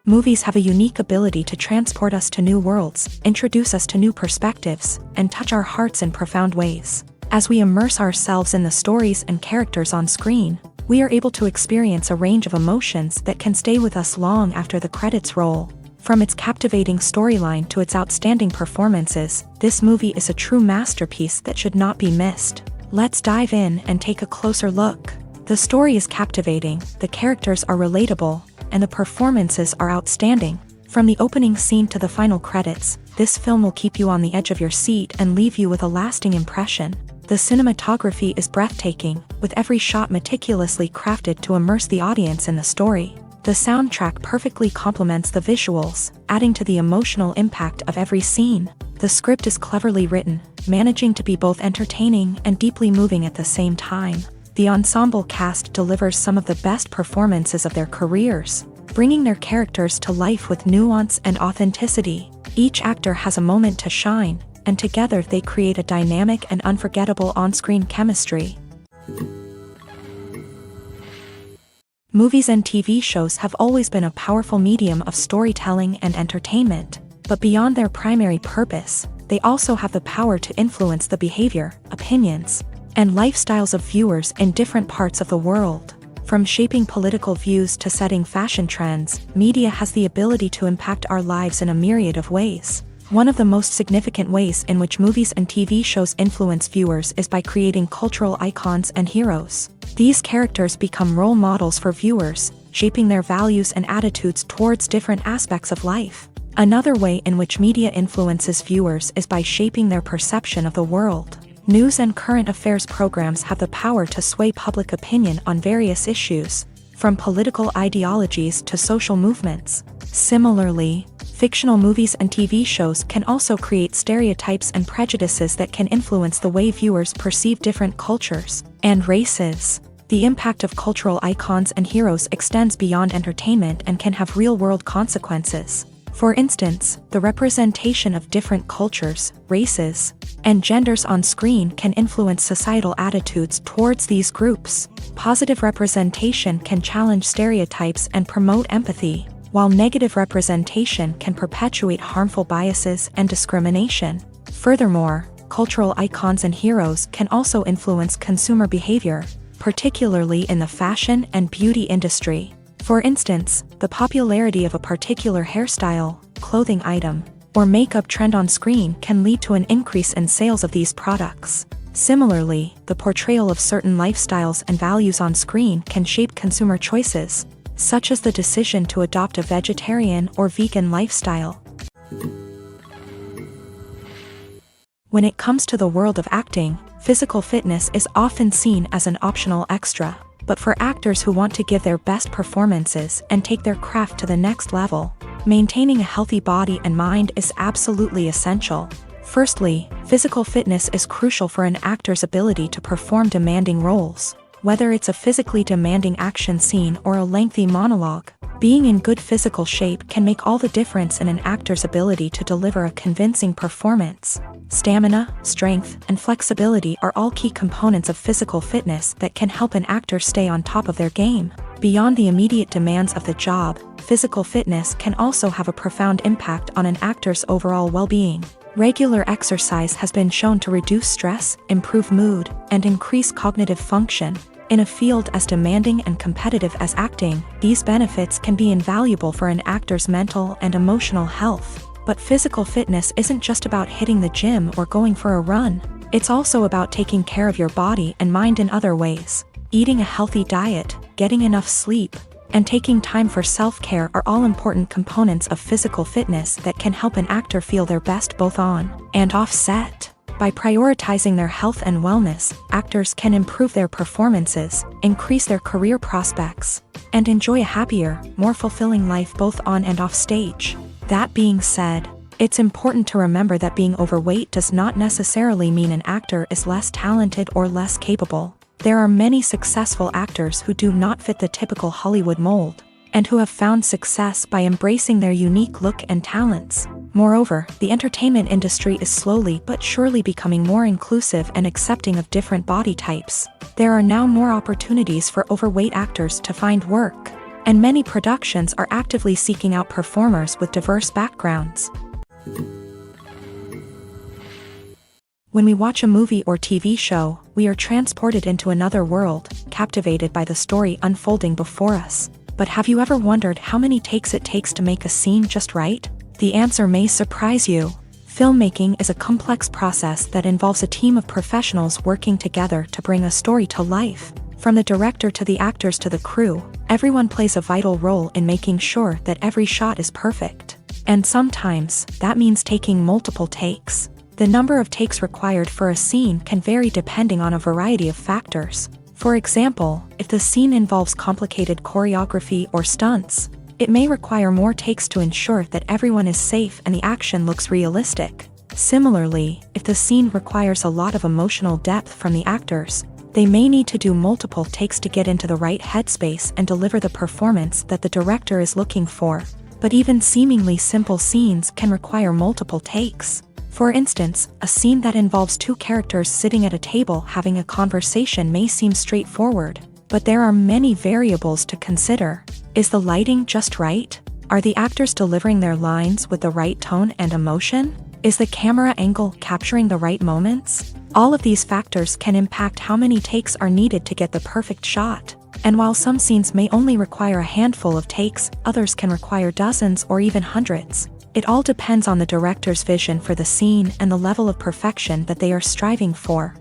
Movies have a unique ability to transport us to new worlds, introduce us to new perspectives, and touch our hearts in profound ways. As we immerse ourselves in the stories and characters on screen, we are able to experience a range of emotions that can stay with us long after the credits roll. From its captivating storyline to its outstanding performances, this movie is a true masterpiece that should not be missed. Let's dive in and take a closer look. The story is captivating, the characters are relatable, and the performances are outstanding. From the opening scene to the final credits, this film will keep you on the edge of your seat and leave you with a lasting impression. The cinematography is breathtaking, with every shot meticulously crafted to immerse the audience in the story. The soundtrack perfectly complements the visuals, adding to the emotional impact of every scene. The script is cleverly written, managing to be both entertaining and deeply moving at the same time. The ensemble cast delivers some of the best performances of their careers, bringing their characters to life with nuance and authenticity. Each actor has a moment to shine, and together they create a dynamic and unforgettable on-screen chemistry. Movies and TV shows have always been a powerful medium of storytelling and entertainment, but beyond their primary purpose, they also have the power to influence the behavior, opinions, and lifestyles of viewers in different parts of the world. From shaping political views to setting fashion trends, media has the ability to impact our lives in a myriad of ways. One of the most significant ways in which movies and TV shows influence viewers is by creating cultural icons and heroes. These characters become role models for viewers, shaping their values and attitudes towards different aspects of life. Another way in which media influences viewers is by shaping their perception of the world. News and current affairs programs have the power to sway public opinion on various issues, from political ideologies to social movements. Similarly, fictional movies and TV shows can also create stereotypes and prejudices that can influence the way viewers perceive different cultures and races. The impact of cultural icons and heroes extends beyond entertainment and can have real-world consequences. For instance, the representation of different cultures, races, and genders on screen can influence societal attitudes towards these groups. Positive representation can challenge stereotypes and promote empathy, while negative representation can perpetuate harmful biases and discrimination. Furthermore, cultural icons and heroes can also influence consumer behavior, particularly in the fashion and beauty industry. For instance, the popularity of a particular hairstyle, clothing item, or makeup trend on screen can lead to an increase in sales of these products. Similarly, the portrayal of certain lifestyles and values on screen can shape consumer choices, such as the decision to adopt a vegetarian or vegan lifestyle. When it comes to the world of acting, physical fitness is often seen as an optional extra. But for actors who want to give their best performances and take their craft to the next level, maintaining a healthy body and mind is absolutely essential. Firstly, physical fitness is crucial for an actor's ability to perform demanding roles. Whether it's a physically demanding action scene or a lengthy monologue, being in good physical shape can make all the difference in an actor's ability to deliver a convincing performance. Stamina, strength, and flexibility are all key components of physical fitness that can help an actor stay on top of their game. Beyond the immediate demands of the job, physical fitness can also have a profound impact on an actor's overall well-being. Regular exercise has been shown to reduce stress, improve mood, and increase cognitive function. In a field as demanding and competitive as acting, these benefits can be invaluable for an actor's mental and emotional health. But physical fitness isn't just about hitting the gym or going for a run. It's also about taking care of your body and mind in other ways. Eating a healthy diet, getting enough sleep, and taking time for self-care are all important components of physical fitness that can help an actor feel their best both on and off set. By prioritizing their health and wellness, actors can improve their performances, increase their career prospects, and enjoy a happier, more fulfilling life both on and off stage. That being said, it's important to remember that being overweight does not necessarily mean an actor is less talented or less capable. There are many successful actors who do not fit the typical Hollywood mold, and who have found success by embracing their unique look and talents. Moreover, the entertainment industry is slowly but surely becoming more inclusive and accepting of different body types. There are now more opportunities for overweight actors to find work. and many productions are actively seeking out performers with diverse backgrounds. When we watch a movie or TV show, we are transported into another world, captivated by the story unfolding before us. But have you ever wondered how many takes it takes to make a scene just right? The answer may surprise you. Filmmaking is a complex process that involves a team of professionals working together to bring a story to life. From the director to the actors to the crew, everyone plays a vital role in making sure that every shot is perfect. And sometimes, that means taking multiple takes. The number of takes required for a scene can vary depending on a variety of factors. For example, if the scene involves complicated choreography or stunts, it may require more takes to ensure that everyone is safe and the action looks realistic. Similarly, if the scene requires a lot of emotional depth from the actors, they may need to do multiple takes to get into the right headspace and deliver the performance that the director is looking for. But even seemingly simple scenes can require multiple takes. For instance, a scene that involves two characters sitting at a table having a conversation may seem straightforward, but there are many variables to consider. Is the lighting just right? Are the actors delivering their lines with the right tone and emotion? Is the camera angle capturing the right moments? All of these factors can impact how many takes are needed to get the perfect shot. And while some scenes may only require a handful of takes, others can require dozens or even hundreds. It all depends on the director's vision for the scene and the level of perfection that they are striving for.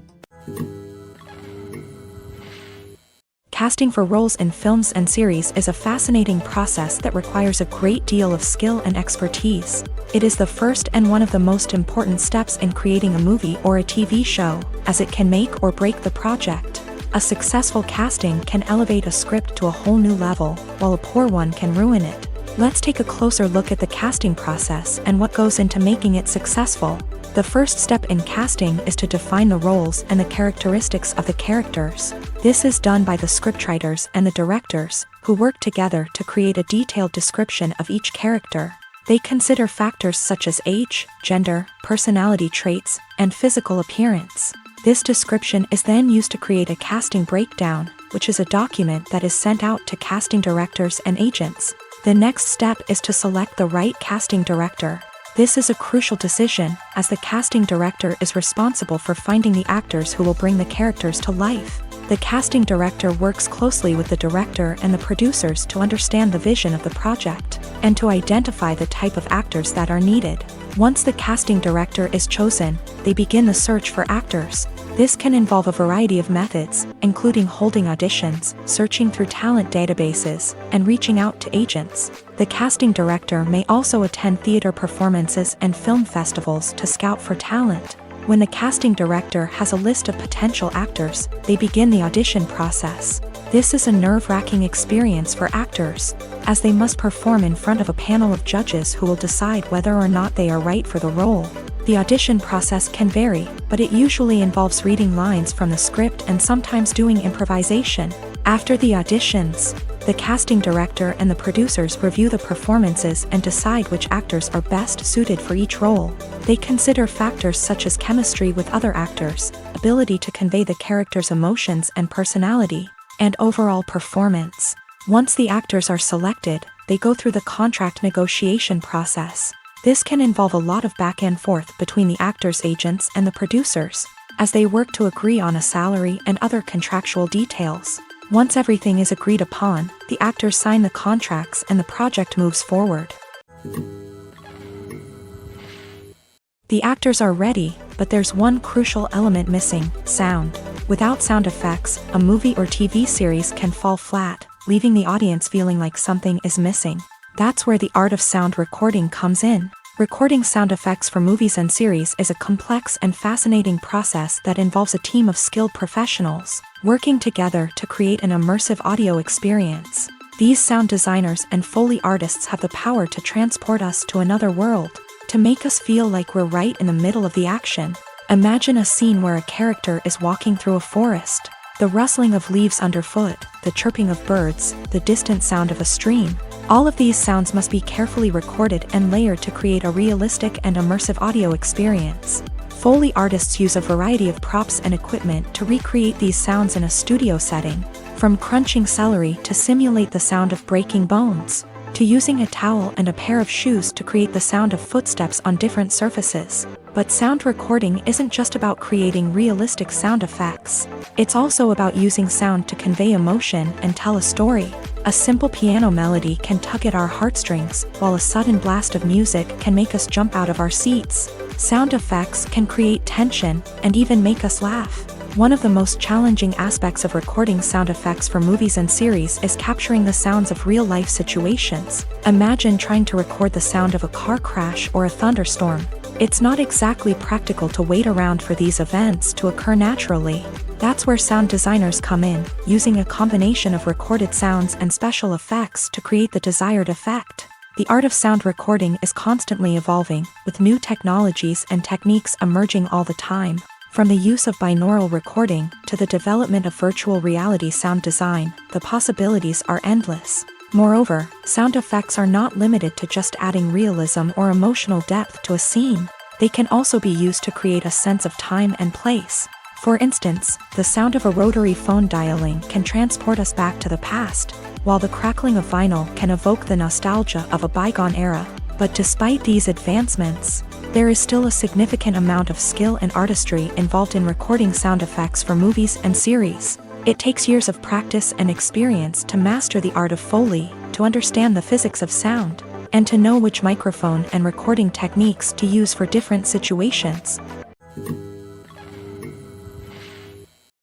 Casting for roles in films and series is a fascinating process that requires a great deal of skill and expertise. It is the first and one of the most important steps in creating a movie or a TV show, as it can make or break the project. A successful casting can elevate a script to a whole new level, while a poor one can ruin it. Let's take a closer look at the casting process and what goes into making it successful. The first step in casting is to define the roles and the characteristics of the characters. This is done by the scriptwriters and the directors, who work together to create a detailed description of each character. They consider factors such as age, gender, personality traits, and physical appearance. This description is then used to create a casting breakdown, which is a document that is sent out to casting directors and agents. The next step is to select the right casting director. This is a crucial decision, as the casting director is responsible for finding the actors who will bring the characters to life. The casting director works closely with the director and the producers to understand the vision of the project, and to identify the type of actors that are needed. Once the casting director is chosen, they begin the search for actors. This can involve a variety of methods, including holding auditions, searching through talent databases, and reaching out to agents. The casting director may also attend theater performances and film festivals to scout for talent. When the casting director has a list of potential actors, they begin the audition process. This is a nerve-wracking experience for actors, as they must perform in front of a panel of judges who will decide whether or not they are right for the role. The audition process can vary, but it usually involves reading lines from the script and sometimes doing improvisation. After the auditions, the casting director and the producers review the performances and decide which actors are best suited for each role. They consider factors such as chemistry with other actors, ability to convey the character's emotions and personality, and overall performance. Once the actors are selected, they go through the contract negotiation process. This can involve a lot of back and forth between the actors' agents and the producers, as they work to agree on a salary and other contractual details. Once everything is agreed upon, the actors sign the contracts and the project moves forward. The actors are ready, but there's one crucial element missing: sound. Without sound effects, a movie or TV series can fall flat, leaving the audience feeling like something is missing. That's where the art of sound recording comes in. Recording sound effects for movies and series is a complex and fascinating process that involves a team of skilled professionals working together to create an immersive audio experience. These sound designers and Foley artists have the power to transport us to another world, to make us feel like we're right in the middle of the action. Imagine a scene where a character is walking through a forest. The rustling of leaves underfoot, the chirping of birds, the distant sound of a stream. All of these sounds must be carefully recorded and layered to create a realistic and immersive audio experience. Foley artists use a variety of props and equipment to recreate these sounds in a studio setting. From crunching celery to simulate the sound of breaking bones, to using a towel and a pair of shoes to create the sound of footsteps on different surfaces. But sound recording isn't just about creating realistic sound effects. It's also about using sound to convey emotion and tell a story. A simple piano melody can tug at our heartstrings, while a sudden blast of music can make us jump out of our seats. Sound effects can create tension and even make us laugh. One of the most challenging aspects of recording sound effects for movies and series is capturing the sounds of real-life situations. Imagine trying to record the sound of a car crash or a thunderstorm. It's not exactly practical to wait around for these events to occur naturally. That's where sound designers come in, using a combination of recorded sounds and special effects to create the desired effect. The art of sound recording is constantly evolving, with new technologies and techniques emerging all the time. From the use of binaural recording to the development of virtual reality sound design, the possibilities are endless. Moreover, sound effects are not limited to just adding realism or emotional depth to a scene. They can also be used to create a sense of time and place. For instance, the sound of a rotary phone dialing can transport us back to the past, while the crackling of vinyl can evoke the nostalgia of a bygone era. But despite these advancements, there is still a significant amount of skill and artistry involved in recording sound effects for movies and series. It takes years of practice and experience to master the art of Foley, to understand the physics of sound, and to know which microphone and recording techniques to use for different situations.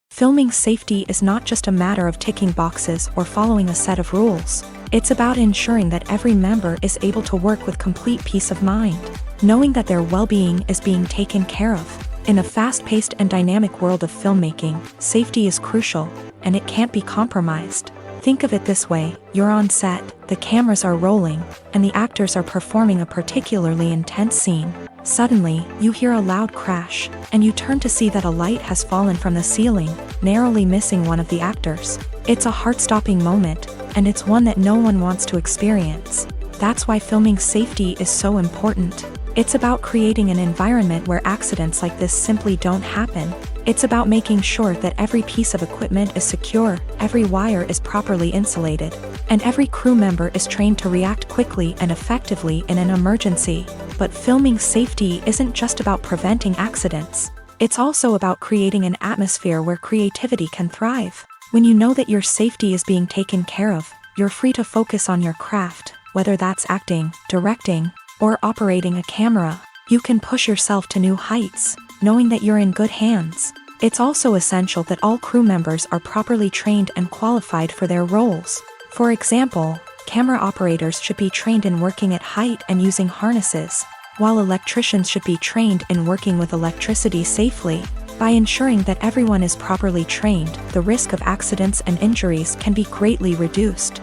Filming safety is not just a matter of ticking boxes or following a set of rules. It's about ensuring that every member is able to work with complete peace of mind, knowing that their well-being is being taken care of. In a fast-paced and dynamic world of filmmaking, safety is crucial, and it can't be compromised. Think of it this way: you're on set, the cameras are rolling, and the actors are performing a particularly intense scene. Suddenly, you hear a loud crash, and you turn to see that a light has fallen from the ceiling, narrowly missing one of the actors. It's a heart-stopping moment, and it's one that no one wants to experience. That's why filming safety is so important. It's about creating an environment where accidents like this simply don't happen. It's about making sure that every piece of equipment is secure, every wire is properly insulated, and every crew member is trained to react quickly and effectively in an emergency. But filming safety isn't just about preventing accidents. It's also about creating an atmosphere where creativity can thrive. When you know that your safety is being taken care of, you're free to focus on your craft, whether that's acting, directing, or operating a camera. You can push yourself to new heights, knowing that you're in good hands. It's also essential that all crew members are properly trained and qualified for their roles. For example, camera operators should be trained in working at height and using harnesses, while electricians should be trained in working with electricity safely. By ensuring that everyone is properly trained, the risk of accidents and injuries can be greatly reduced.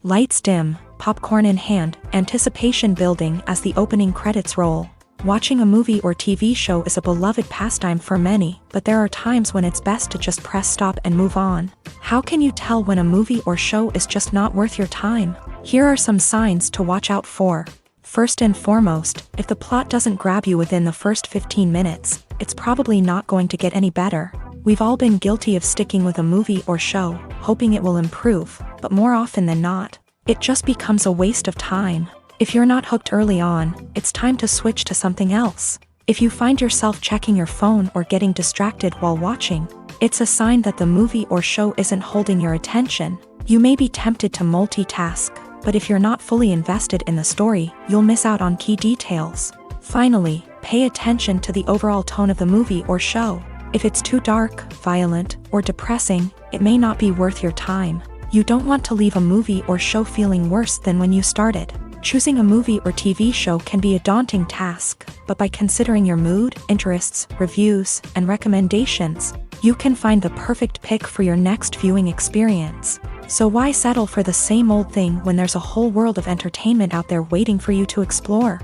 Lights dim, popcorn in hand, anticipation building as the opening credits roll. Watching a movie or TV show is a beloved pastime for many, but there are times when it's best to just press stop and move on. How can you tell when a movie or show is just not worth your time? Here are some signs to watch out for. First and foremost, if the plot doesn't grab you within the first 15 minutes, it's probably not going to get any better. We've all been guilty of sticking with a movie or show, hoping it will improve, but more often than not, it just becomes a waste of time. If you're not hooked early on, it's time to switch to something else. If you find yourself checking your phone or getting distracted while watching, it's a sign that the movie or show isn't holding your attention. You may be tempted to multitask, but if you're not fully invested in the story, you'll miss out on key details. Finally, pay attention to the overall tone of the movie or show. If it's too dark, violent, or depressing, it may not be worth your time. You don't want to leave a movie or show feeling worse than when you started. Choosing a movie or TV show can be a daunting task, but by considering your mood, interests, reviews, and recommendations, you can find the perfect pick for your next viewing experience. So why settle for the same old thing when there's a whole world of entertainment out there waiting for you to explore?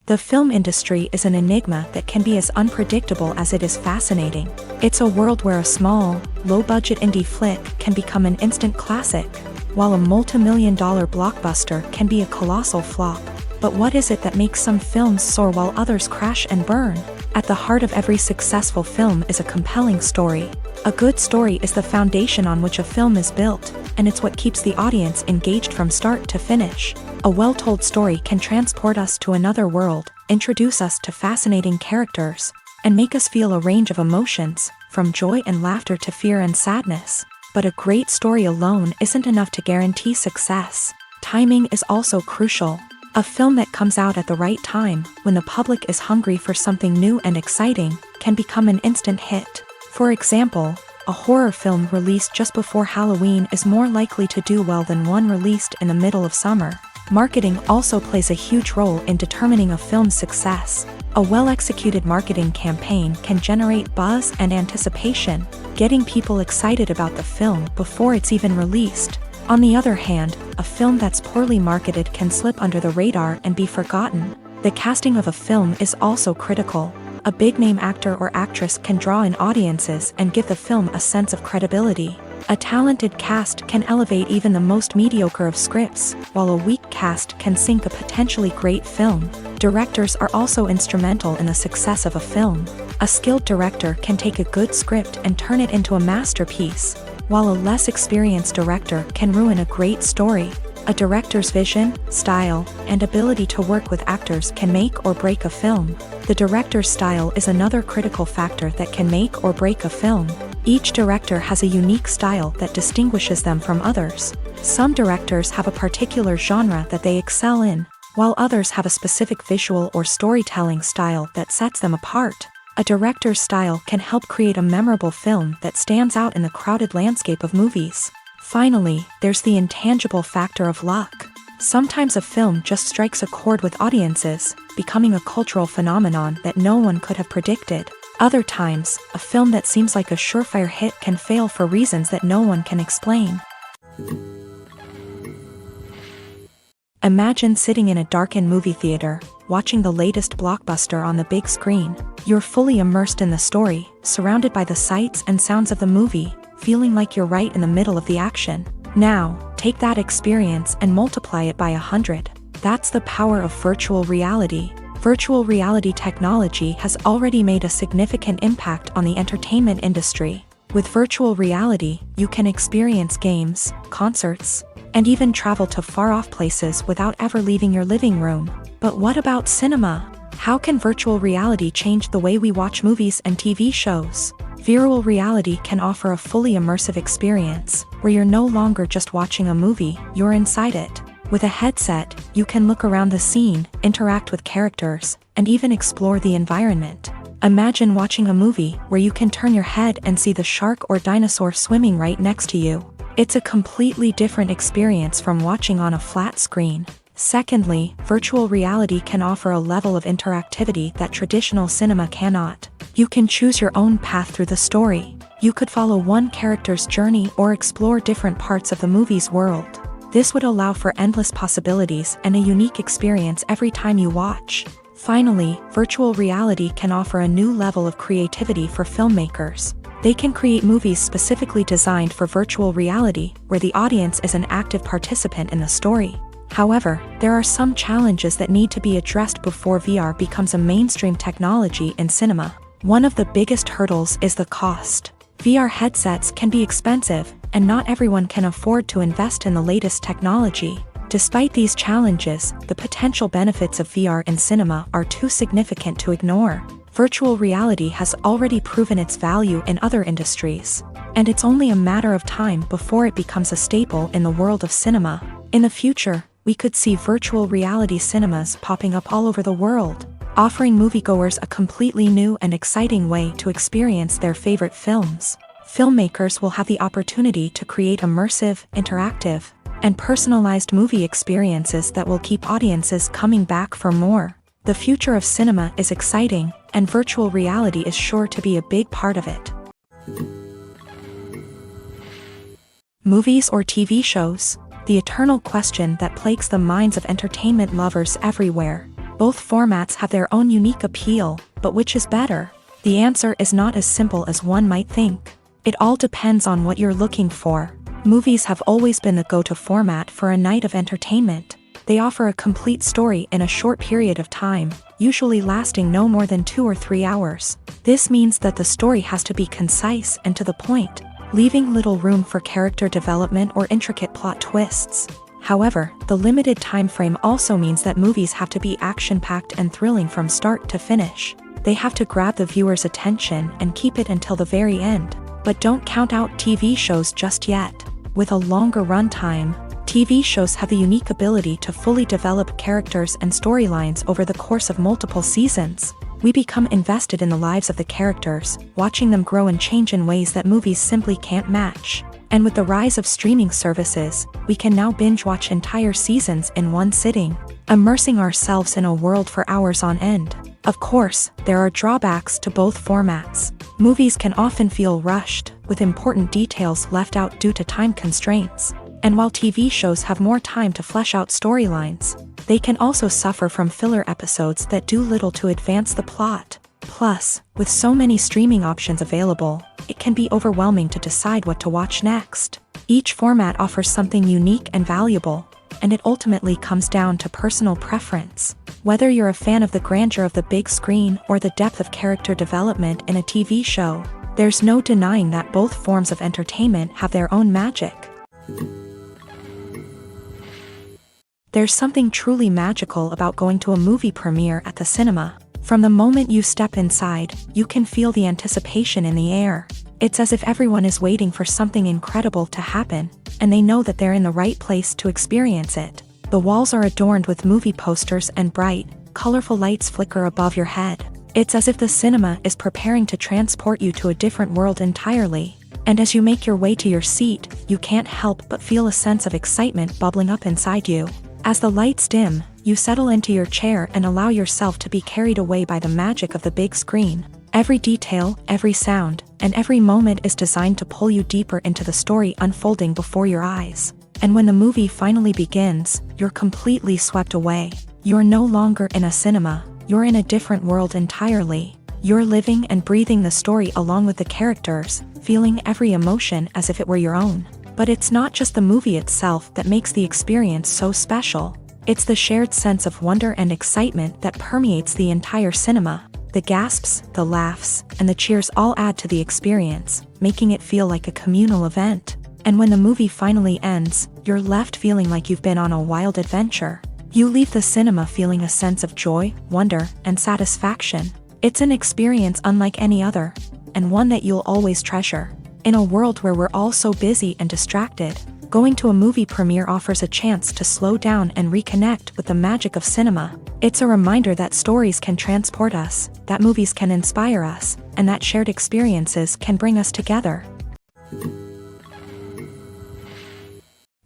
The film industry is an enigma that can be as unpredictable as it is fascinating. It's a world where a small, low-budget indie flick can become an instant classic, while a multi-million-dollar blockbuster can be a colossal flop. But what is it that makes some films soar while others crash and burn? At the heart of every successful film is a compelling story. A good story is the foundation on which a film is built, and it's what keeps the audience engaged from start to finish. A well-told story can transport us to another world, introduce us to fascinating characters, and make us feel a range of emotions, from joy and laughter to fear and sadness. But a great story alone isn't enough to guarantee success. Timing is also crucial. A film that comes out at the right time, when the public is hungry for something new and exciting, can become an instant hit. For example, a horror film released just before Halloween is more likely to do well than one released in the middle of summer. Marketing also plays a huge role in determining a film's success. A well-executed marketing campaign can generate buzz and anticipation, getting people excited about the film before it's even released. On the other hand, a film that's poorly marketed can slip under the radar and be forgotten. The casting of a film is also critical. A big-name actor or actress can draw in audiences and give the film a sense of credibility. A talented cast can elevate even the most mediocre of scripts, while a weak cast can sink a potentially great film. Directors are also instrumental in the success of a film. A skilled director can take a good script and turn it into a masterpiece, while a less experienced director can ruin a great story. A director's vision, style, and ability to work with actors can make or break a film. The director's style is another critical factor that can make or break a film. Each director has a unique style that distinguishes them from others. Some directors have a particular genre that they excel in, while others have a specific visual or storytelling style that sets them apart. A director's style can help create a memorable film that stands out in the crowded landscape of movies. Finally, there's the intangible factor of luck. Sometimes a film just strikes a chord with audiences, becoming a cultural phenomenon that no one could have predicted. Other times, a film that seems like a surefire hit can fail for reasons that no one can explain. Imagine sitting in a darkened movie theater, watching the latest blockbuster on the big screen. You're fully immersed in the story, surrounded by the sights and sounds of the movie, feeling like you're right in the middle of the action. Now, take that experience and multiply it by 100. That's the power of virtual reality. Virtual reality technology has already made a significant impact on the entertainment industry. With virtual reality, you can experience games, concerts, and even travel to far-off places without ever leaving your living room. But what about cinema? How can virtual reality change the way we watch movies and TV shows? Virtual reality can offer a fully immersive experience, where you're no longer just watching a movie, you're inside it. With a headset, you can look around the scene, interact with characters, and even explore the environment. Imagine watching a movie where you can turn your head and see the shark or dinosaur swimming right next to you. It's a completely different experience from watching on a flat screen. Secondly, virtual reality can offer a level of interactivity that traditional cinema cannot. You can choose your own path through the story. You could follow one character's journey or explore different parts of the movie's world. This would allow for endless possibilities and a unique experience every time you watch. Finally, virtual reality can offer a new level of creativity for filmmakers. They can create movies specifically designed for virtual reality, where the audience is an active participant in the story. However, there are some challenges that need to be addressed before VR becomes a mainstream technology in cinema. One of the biggest hurdles is the cost. VR headsets can be expensive, and not everyone can afford to invest in the latest technology. Despite these challenges, the potential benefits of VR in cinema are too significant to ignore. Virtual reality has already proven its value in other industries, and it's only a matter of time before it becomes a staple in the world of cinema. In the future, we could see virtual reality cinemas popping up all over the world, offering moviegoers a completely new and exciting way to experience their favorite films. Filmmakers will have the opportunity to create immersive, interactive, and personalized movie experiences that will keep audiences coming back for more. The future of cinema is exciting, and virtual reality is sure to be a big part of it. Movies or TV shows? The eternal question that plagues the minds of entertainment lovers everywhere. Both formats have their own unique appeal, but which is better? The answer is not as simple as one might think. It all depends on what you're looking for. Movies have always been the go-to format for a night of entertainment. They offer a complete story in a short period of time, usually lasting no more than 2 or 3 hours. This means that the story has to be concise and to the point, leaving little room for character development or intricate plot twists. However, the limited time frame also means that movies have to be action-packed and thrilling from start to finish. They have to grab the viewer's attention and keep it until the very end. But don't count out TV shows just yet. With a longer runtime, TV shows have the unique ability to fully develop characters and storylines over the course of multiple seasons. We become invested in the lives of the characters, watching them grow and change in ways that movies simply can't match. And with the rise of streaming services, we can now binge-watch entire seasons in one sitting, immersing ourselves in a world for hours on end. Of course, there are drawbacks to both formats. Movies can often feel rushed, with important details left out due to time constraints. And while TV shows have more time to flesh out storylines, they can also suffer from filler episodes that do little to advance the plot. Plus, with so many streaming options available, it can be overwhelming to decide what to watch next. Each format offers something unique and valuable, and it ultimately comes down to personal preference. Whether you're a fan of the grandeur of the big screen or the depth of character development in a TV show, there's no denying that both forms of entertainment have their own magic. There's something truly magical about going to a movie premiere at the cinema. From the moment you step inside, you can feel the anticipation in the air. It's as if everyone is waiting for something incredible to happen, and they know that they're in the right place to experience it. The walls are adorned with movie posters and bright, colorful lights flicker above your head. It's as if the cinema is preparing to transport you to a different world entirely. And as you make your way to your seat, you can't help but feel a sense of excitement bubbling up inside you. As the lights dim, you settle into your chair and allow yourself to be carried away by the magic of the big screen. Every detail, every sound, and every moment is designed to pull you deeper into the story unfolding before your eyes. And when the movie finally begins, you're completely swept away. You're no longer in a cinema, you're in a different world entirely. You're living and breathing the story along with the characters, feeling every emotion as if it were your own. But it's not just the movie itself that makes the experience so special. It's the shared sense of wonder and excitement that permeates the entire cinema. The gasps, the laughs, and the cheers all add to the experience, making it feel like a communal event. And when the movie finally ends, you're left feeling like you've been on a wild adventure. You leave the cinema feeling a sense of joy, wonder, and satisfaction. It's an experience unlike any other, and one that you'll always treasure. In a world where we're all so busy and distracted, going to a movie premiere offers a chance to slow down and reconnect with the magic of cinema. It's a reminder that stories can transport us, that movies can inspire us, and that shared experiences can bring us together.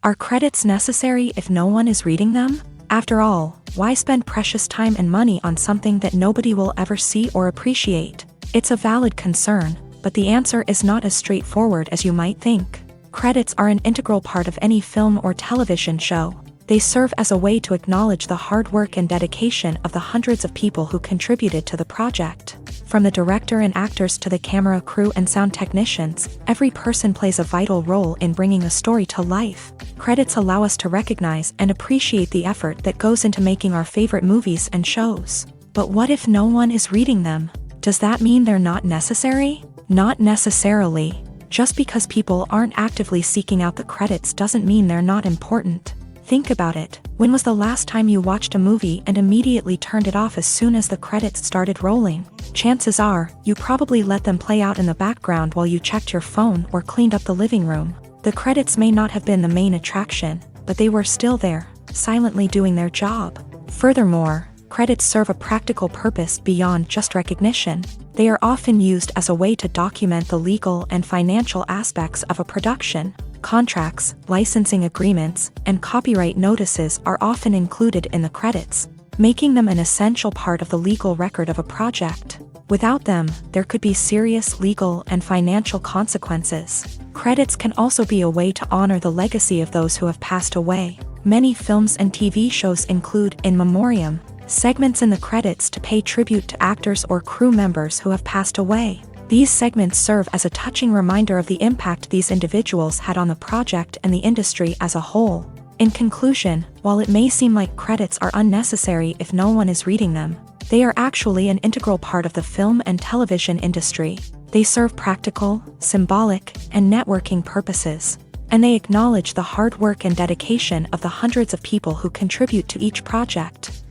Are credits necessary if no one is reading them? After all, why spend precious time and money on something that nobody will ever see or appreciate? It's a valid concern, but the answer is not as straightforward as you might think. Credits are an integral part of any film or television show. They serve as a way to acknowledge the hard work and dedication of the hundreds of people who contributed to the project. From the director and actors to the camera crew and sound technicians, every person plays a vital role in bringing a story to life. Credits allow us to recognize and appreciate the effort that goes into making our favorite movies and shows. But what if no one is reading them? Does that mean they're not necessary? Not necessarily. Just because people aren't actively seeking out the credits doesn't mean they're not important. Think about it. When was the last time you watched a movie and immediately turned it off as soon as the credits started rolling? Chances are, you probably let them play out in the background while you checked your phone or cleaned up the living room. The credits may not have been the main attraction, but they were still there, silently doing their job. Furthermore, credits serve a practical purpose beyond just recognition. They are often used as a way to document the legal and financial aspects of a production. Contracts, licensing agreements, and copyright notices are often included in the credits, making them an essential part of the legal record of a project. Without them, there could be serious legal and financial consequences. Credits can also be a way to honor the legacy of those who have passed away. Many films and TV shows include in memoriam segments in the credits to pay tribute to actors or crew members who have passed away. These segments serve as a touching reminder of the impact these individuals had on the project and the industry as a whole. In conclusion, while it may seem like credits are unnecessary if no one is reading them, they are actually an integral part of the film and television industry. They serve practical, symbolic, and networking purposes, and they acknowledge the hard work and dedication of the hundreds of people who contribute to each project.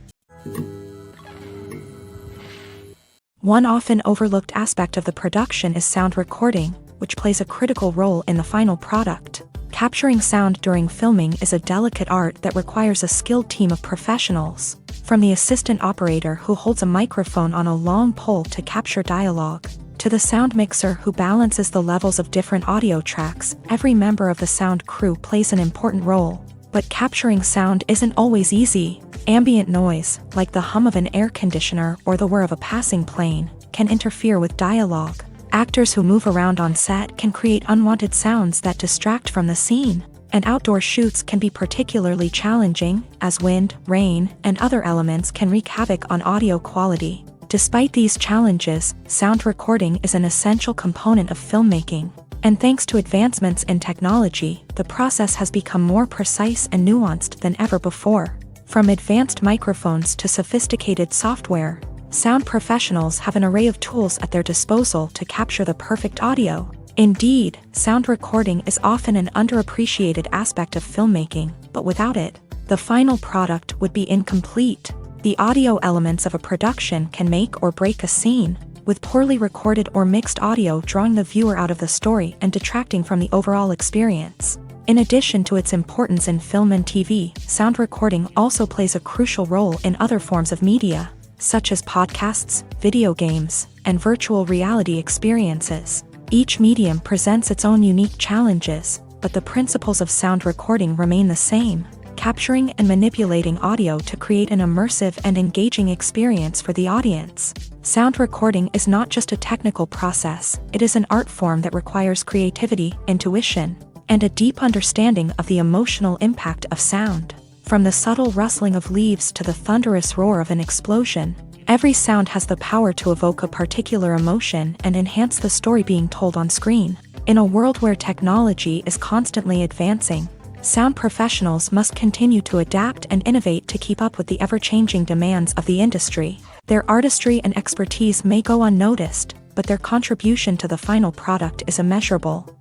One often overlooked aspect of the production is sound recording, which plays a critical role in the final product. Capturing sound during filming is a delicate art that requires a skilled team of professionals, from the assistant operator who holds a microphone on a long pole to capture dialogue, to the sound mixer who balances the levels of different audio tracks. Every member of the sound crew plays an important role. But capturing sound isn't always easy. Ambient noise, like the hum of an air conditioner or the whir of a passing plane, can interfere with dialogue. Actors who move around on set can create unwanted sounds that distract from the scene, and outdoor shoots can be particularly challenging, as wind, rain, and other elements can wreak havoc on audio quality. Despite these challenges, sound recording is an essential component of filmmaking, and thanks to advancements in technology, the process has become more precise and nuanced than ever before. From advanced microphones to sophisticated software, sound professionals have an array of tools at their disposal to capture the perfect audio. Indeed, sound recording is often an underappreciated aspect of filmmaking, but without it, the final product would be incomplete. The audio elements of a production can make or break a scene, with poorly recorded or mixed audio drawing the viewer out of the story and detracting from the overall experience. In addition to its importance in film and TV, sound recording also plays a crucial role in other forms of media, such as podcasts, video games, and virtual reality experiences. Each medium presents its own unique challenges, but the principles of sound recording remain the same: capturing and manipulating audio to create an immersive and engaging experience for the audience. Sound recording is not just a technical process, it is an art form that requires creativity, intuition, and a deep understanding of the emotional impact of sound. From the subtle rustling of leaves to the thunderous roar of an explosion, every sound has the power to evoke a particular emotion and enhance the story being told on screen. In a world where technology is constantly advancing, sound professionals must continue to adapt and innovate to keep up with the ever-changing demands of the industry. Their artistry and expertise may go unnoticed, but their contribution to the final product is immeasurable.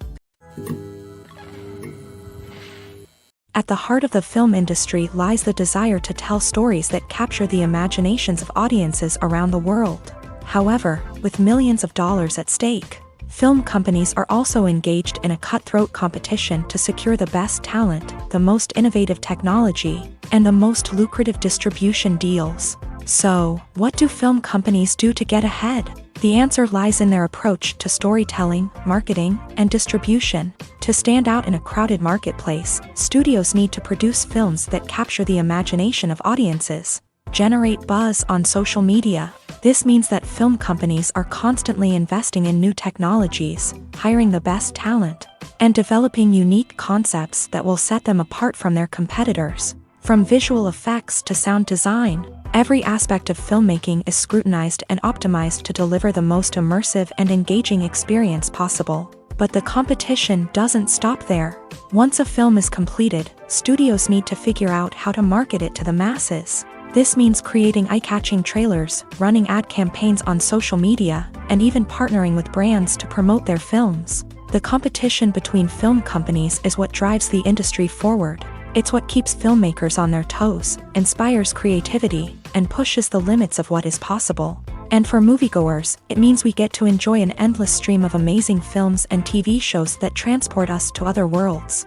At the heart of the film industry lies the desire to tell stories that capture the imaginations of audiences around the world. However, with millions of dollars at stake, film companies are also engaged in a cutthroat competition to secure the best talent, the most innovative technology, and the most lucrative distribution deals. So, what do film companies do to get ahead? The answer lies in their approach to storytelling, marketing, and distribution. To stand out in a crowded marketplace, studios need to produce films that capture the imagination of audiences, generate buzz on social media. This means that film companies are constantly investing in new technologies, hiring the best talent, and developing unique concepts that will set them apart from their competitors. From visual effects to sound design, every aspect of filmmaking is scrutinized and optimized to deliver the most immersive and engaging experience possible. But the competition doesn't stop there. Once a film is completed, studios need to figure out how to market it to the masses. This means creating eye-catching trailers, running ad campaigns on social media, and even partnering with brands to promote their films. The competition between film companies is what drives the industry forward. It's what keeps filmmakers on their toes, inspires creativity, and pushes the limits of what is possible. And for moviegoers, it means we get to enjoy an endless stream of amazing films and TV shows that transport us to other worlds.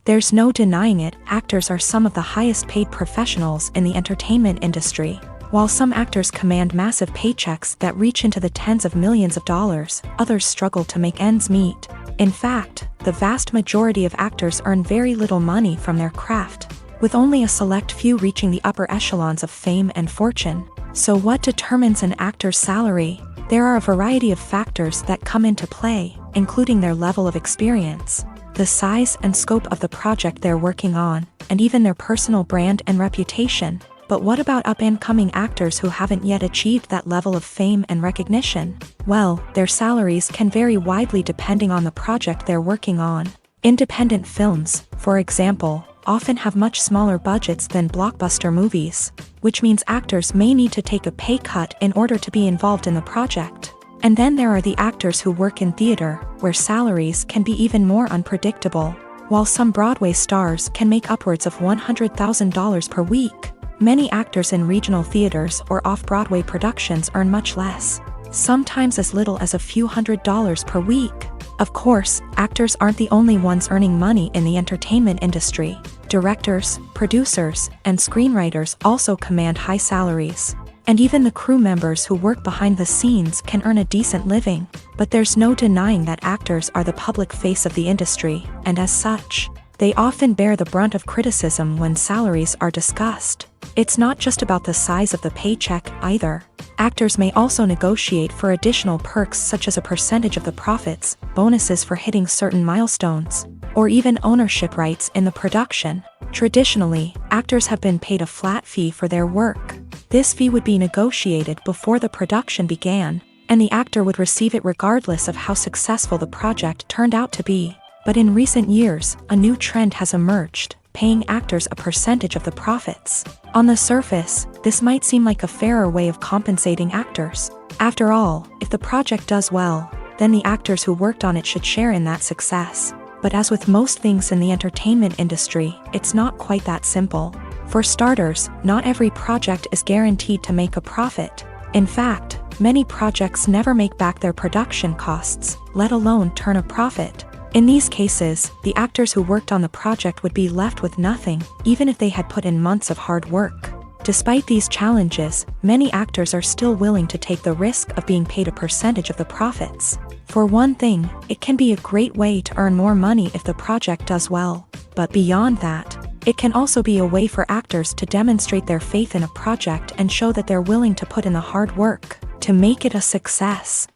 There's no denying it, actors are some of the highest paid professionals in the entertainment industry. While some actors command massive paychecks that reach into the tens of millions of dollars, others struggle to make ends meet. In fact, the vast majority of actors earn very little money from their craft, with only a select few reaching the upper echelons of fame and fortune. So what determines an actor's salary? There are a variety of factors that come into play, including their level of experience, the size and scope of the project they're working on, and even their personal brand and reputation. But what about up-and-coming actors who haven't yet achieved that level of fame and recognition? Well, their salaries can vary widely depending on the project they're working on. Independent films, for example, often have much smaller budgets than blockbuster movies, which means actors may need to take a pay cut in order to be involved in the project. And then there are the actors who work in theater, where salaries can be even more unpredictable. While some Broadway stars can make upwards of $100,000 per week, many actors in regional theaters or off-Broadway productions earn much less, sometimes as little as a few $100s per week. Of course, actors aren't the only ones earning money in the entertainment industry. Directors, producers, and screenwriters also command high salaries. And even the crew members who work behind the scenes can earn a decent living. But there's no denying that actors are the public face of the industry, and as such, they often bear the brunt of criticism when salaries are discussed. It's not just about the size of the paycheck, either. Actors may also negotiate for additional perks such as a percentage of the profits, bonuses for hitting certain milestones, or even ownership rights in the production. Traditionally, actors have been paid a flat fee for their work. This fee would be negotiated before the production began, and the actor would receive it regardless of how successful the project turned out to be. But in recent years, a new trend has emerged, paying actors a percentage of the profits. On the surface, this might seem like a fairer way of compensating actors. After all, if the project does well, then the actors who worked on it should share in that success. But as with most things in the entertainment industry, it's not quite that simple. For starters, not every project is guaranteed to make a profit. In fact, many projects never make back their production costs, let alone turn a profit. In these cases, the actors who worked on the project would be left with nothing, even if they had put in months of hard work. Despite these challenges, many actors are still willing to take the risk of being paid a percentage of the profits. For one thing, it can be a great way to earn more money if the project does well. But beyond that, it can also be a way for actors to demonstrate their faith in a project and show that they're willing to put in the hard work to make it a success.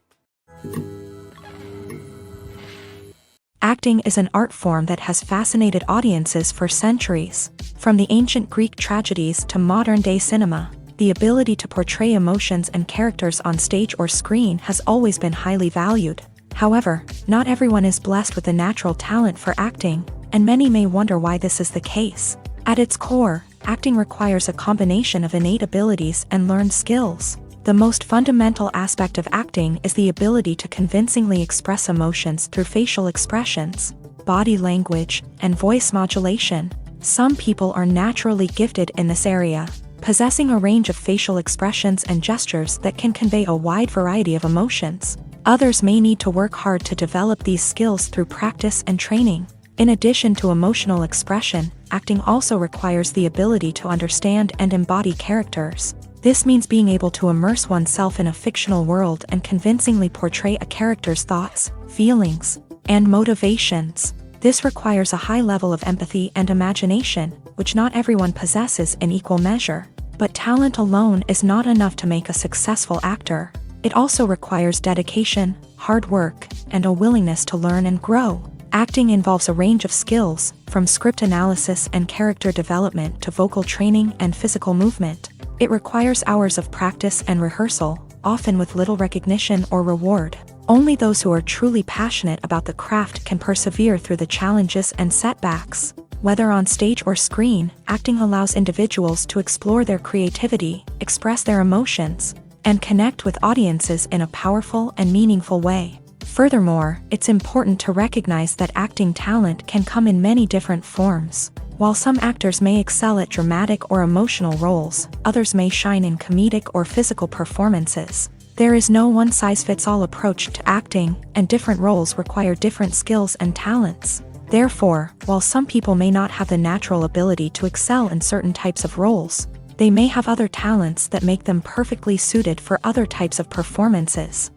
Acting is an art form that has fascinated audiences for centuries. From the ancient Greek tragedies to modern-day cinema, the ability to portray emotions and characters on stage or screen has always been highly valued. However, not everyone is blessed with a natural talent for acting, and many may wonder why this is the case. At its core, acting requires a combination of innate abilities and learned skills. The most fundamental aspect of acting is the ability to convincingly express emotions through facial expressions, body language, and voice modulation. Some people are naturally gifted in this area, possessing a range of facial expressions and gestures that can convey a wide variety of emotions. Others may need to work hard to develop these skills through practice and training. In addition to emotional expression, acting also requires the ability to understand and embody characters. This means being able to immerse oneself in a fictional world and convincingly portray a character's thoughts, feelings, and motivations. This requires a high level of empathy and imagination, which not everyone possesses in equal measure. But talent alone is not enough to make a successful actor. It also requires dedication, hard work, and a willingness to learn and grow. Acting involves a range of skills, from script analysis and character development to vocal training and physical movement. It requires hours of practice and rehearsal, often with little recognition or reward. Only those who are truly passionate about the craft can persevere through the challenges and setbacks. Whether on stage or screen, acting allows individuals to explore their creativity, express their emotions, and connect with audiences in a powerful and meaningful way. Furthermore, it's important to recognize that acting talent can come in many different forms. While some actors may excel at dramatic or emotional roles, others may shine in comedic or physical performances. There is no one-size-fits-all approach to acting, and different roles require different skills and talents. Therefore, while some people may not have the natural ability to excel in certain types of roles, they may have other talents that make them perfectly suited for other types of performances.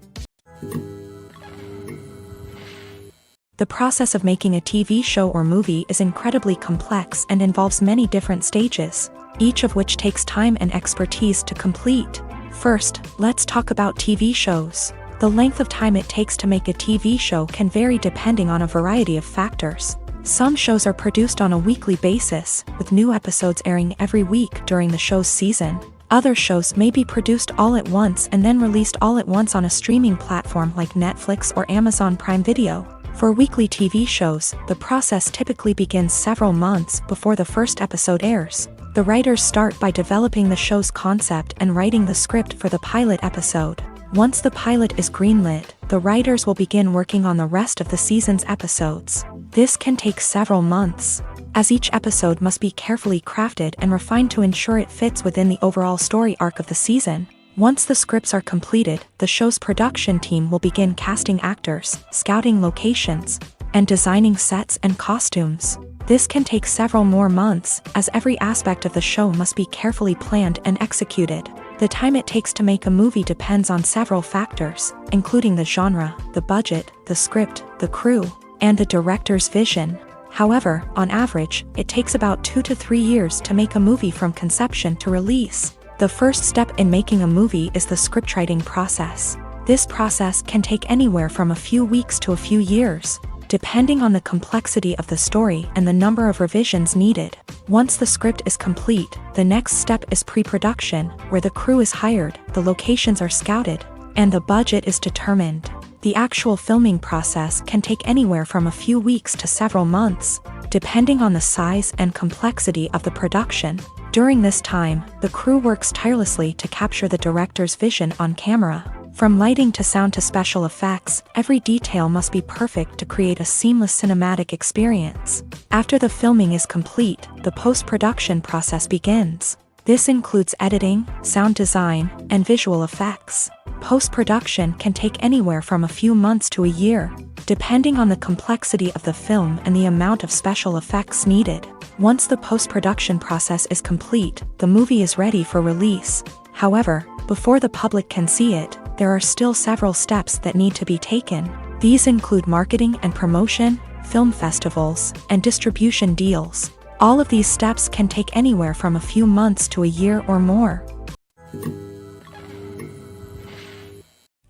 The process of making a TV show or movie is incredibly complex and involves many different stages, each of which takes time and expertise to complete. First, let's talk about TV shows. The length of time it takes to make a TV show can vary depending on a variety of factors. Some shows are produced on a weekly basis, with new episodes airing every week during the show's season. Other shows may be produced all at once and then released all at once on a streaming platform like Netflix or Amazon Prime Video. For weekly TV shows, the process typically begins several months before the first episode airs. The writers start by developing the show's concept and writing the script for the pilot episode. Once the pilot is greenlit, the writers will begin working on the rest of the season's episodes. This can take several months, as each episode must be carefully crafted and refined to ensure it fits within the overall story arc of the season. Once the scripts are completed, the show's production team will begin casting actors, scouting locations, and designing sets and costumes. This can take several more months, as every aspect of the show must be carefully planned and executed. The time it takes to make a movie depends on several factors, including the genre, the budget, the script, the crew, and the director's vision. However, on average, it takes about 2 to 3 years to make a movie from conception to release. The first step in making a movie is the scriptwriting process. This process can take anywhere from a few weeks to a few years, depending on the complexity of the story and the number of revisions needed. Once the script is complete, the next step is pre-production, where the crew is hired, the locations are scouted, and the budget is determined. The actual filming process can take anywhere from a few weeks to several months, depending on the size and complexity of the production. During this time, the crew works tirelessly to capture the director's vision on camera. From lighting to sound to special effects, every detail must be perfect to create a seamless cinematic experience. After the filming is complete, the post-production process begins. This includes editing, sound design, and visual effects. Post-production can take anywhere from a few months to a year, depending on the complexity of the film and the amount of special effects needed. Once the post-production process is complete, the movie is ready for release. However, before the public can see it, there are still several steps that need to be taken. These include marketing and promotion, film festivals, and distribution deals. All of these steps can take anywhere from a few months to a year or more.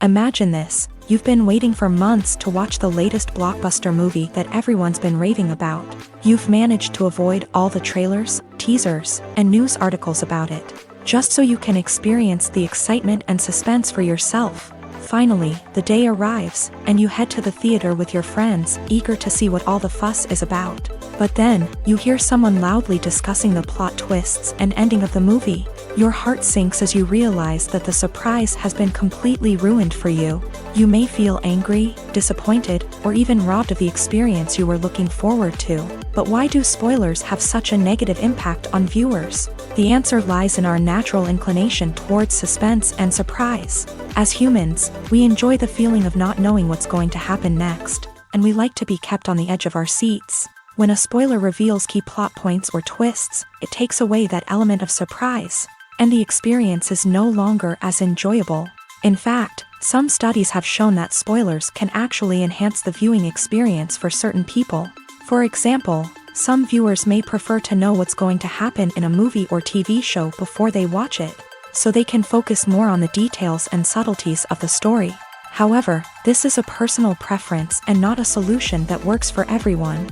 Imagine this: you've been waiting for months to watch the latest blockbuster movie that everyone's been raving about. You've managed to avoid all the trailers, teasers, and news articles about it, just so you can experience the excitement and suspense for yourself. Finally, the day arrives, and you head to the theater with your friends, eager to see what all the fuss is about. But then, you hear someone loudly discussing the plot twists and ending of the movie. Your heart sinks as you realize that the surprise has been completely ruined for you. You may feel angry, disappointed, or even robbed of the experience you were looking forward to. But why do spoilers have such a negative impact on viewers? The answer lies in our natural inclination towards suspense and surprise. As humans, we enjoy the feeling of not knowing what's going to happen next, and we like to be kept on the edge of our seats. When a spoiler reveals key plot points or twists, it takes away that element of surprise, and the experience is no longer as enjoyable. In fact, some studies have shown that spoilers can actually enhance the viewing experience for certain people. For example, some viewers may prefer to know what's going to happen in a movie or TV show before they watch it, so they can focus more on the details and subtleties of the story. However, this is a personal preference and not a solution that works for everyone.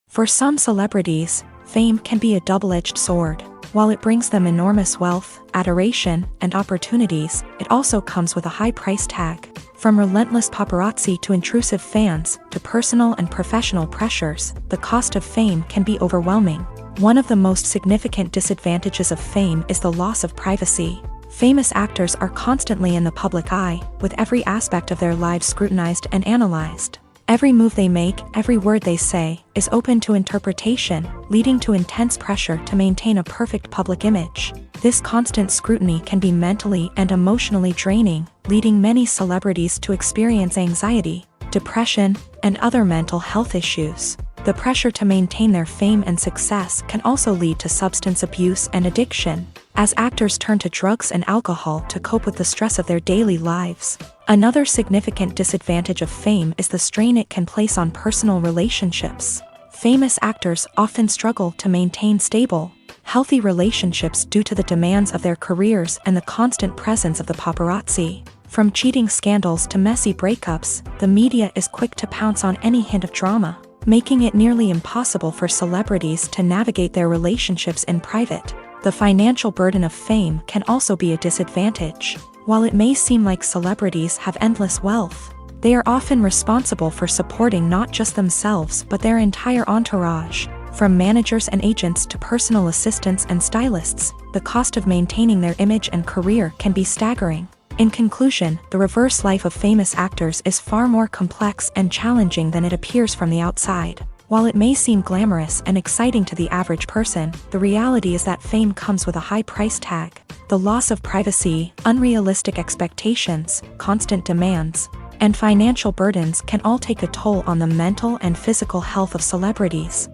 For some celebrities, fame can be a double-edged sword. While it brings them enormous wealth, adoration, and opportunities, it also comes with a high price tag. From relentless paparazzi to intrusive fans, to personal and professional pressures, the cost of fame can be overwhelming. One of the most significant disadvantages of fame is the loss of privacy. Famous actors are constantly in the public eye, with every aspect of their lives scrutinized and analyzed. Every move they make, every word they say, is open to interpretation, leading to intense pressure to maintain a perfect public image. This constant scrutiny can be mentally and emotionally draining, leading many celebrities to experience anxiety, depression, and other mental health issues. The pressure to maintain their fame and success can also lead to substance abuse and addiction, as actors turn to drugs and alcohol to cope with the stress of their daily lives. Another significant disadvantage of fame is the strain it can place on personal relationships. Famous actors often struggle to maintain stable, healthy relationships due to the demands of their careers and the constant presence of the paparazzi. From cheating scandals to messy breakups, the media is quick to pounce on any hint of drama, making it nearly impossible for celebrities to navigate their relationships in private. The financial burden of fame can also be a disadvantage. While it may seem like celebrities have endless wealth, they are often responsible for supporting not just themselves but their entire entourage. From managers and agents to personal assistants and stylists, the cost of maintaining their image and career can be staggering. In conclusion, the reverse life of famous actors is far more complex and challenging than it appears from the outside. While it may seem glamorous and exciting to the average person, the reality is that fame comes with a high price tag. The loss of privacy, unrealistic expectations, constant demands, and financial burdens can all take a toll on the mental and physical health of celebrities.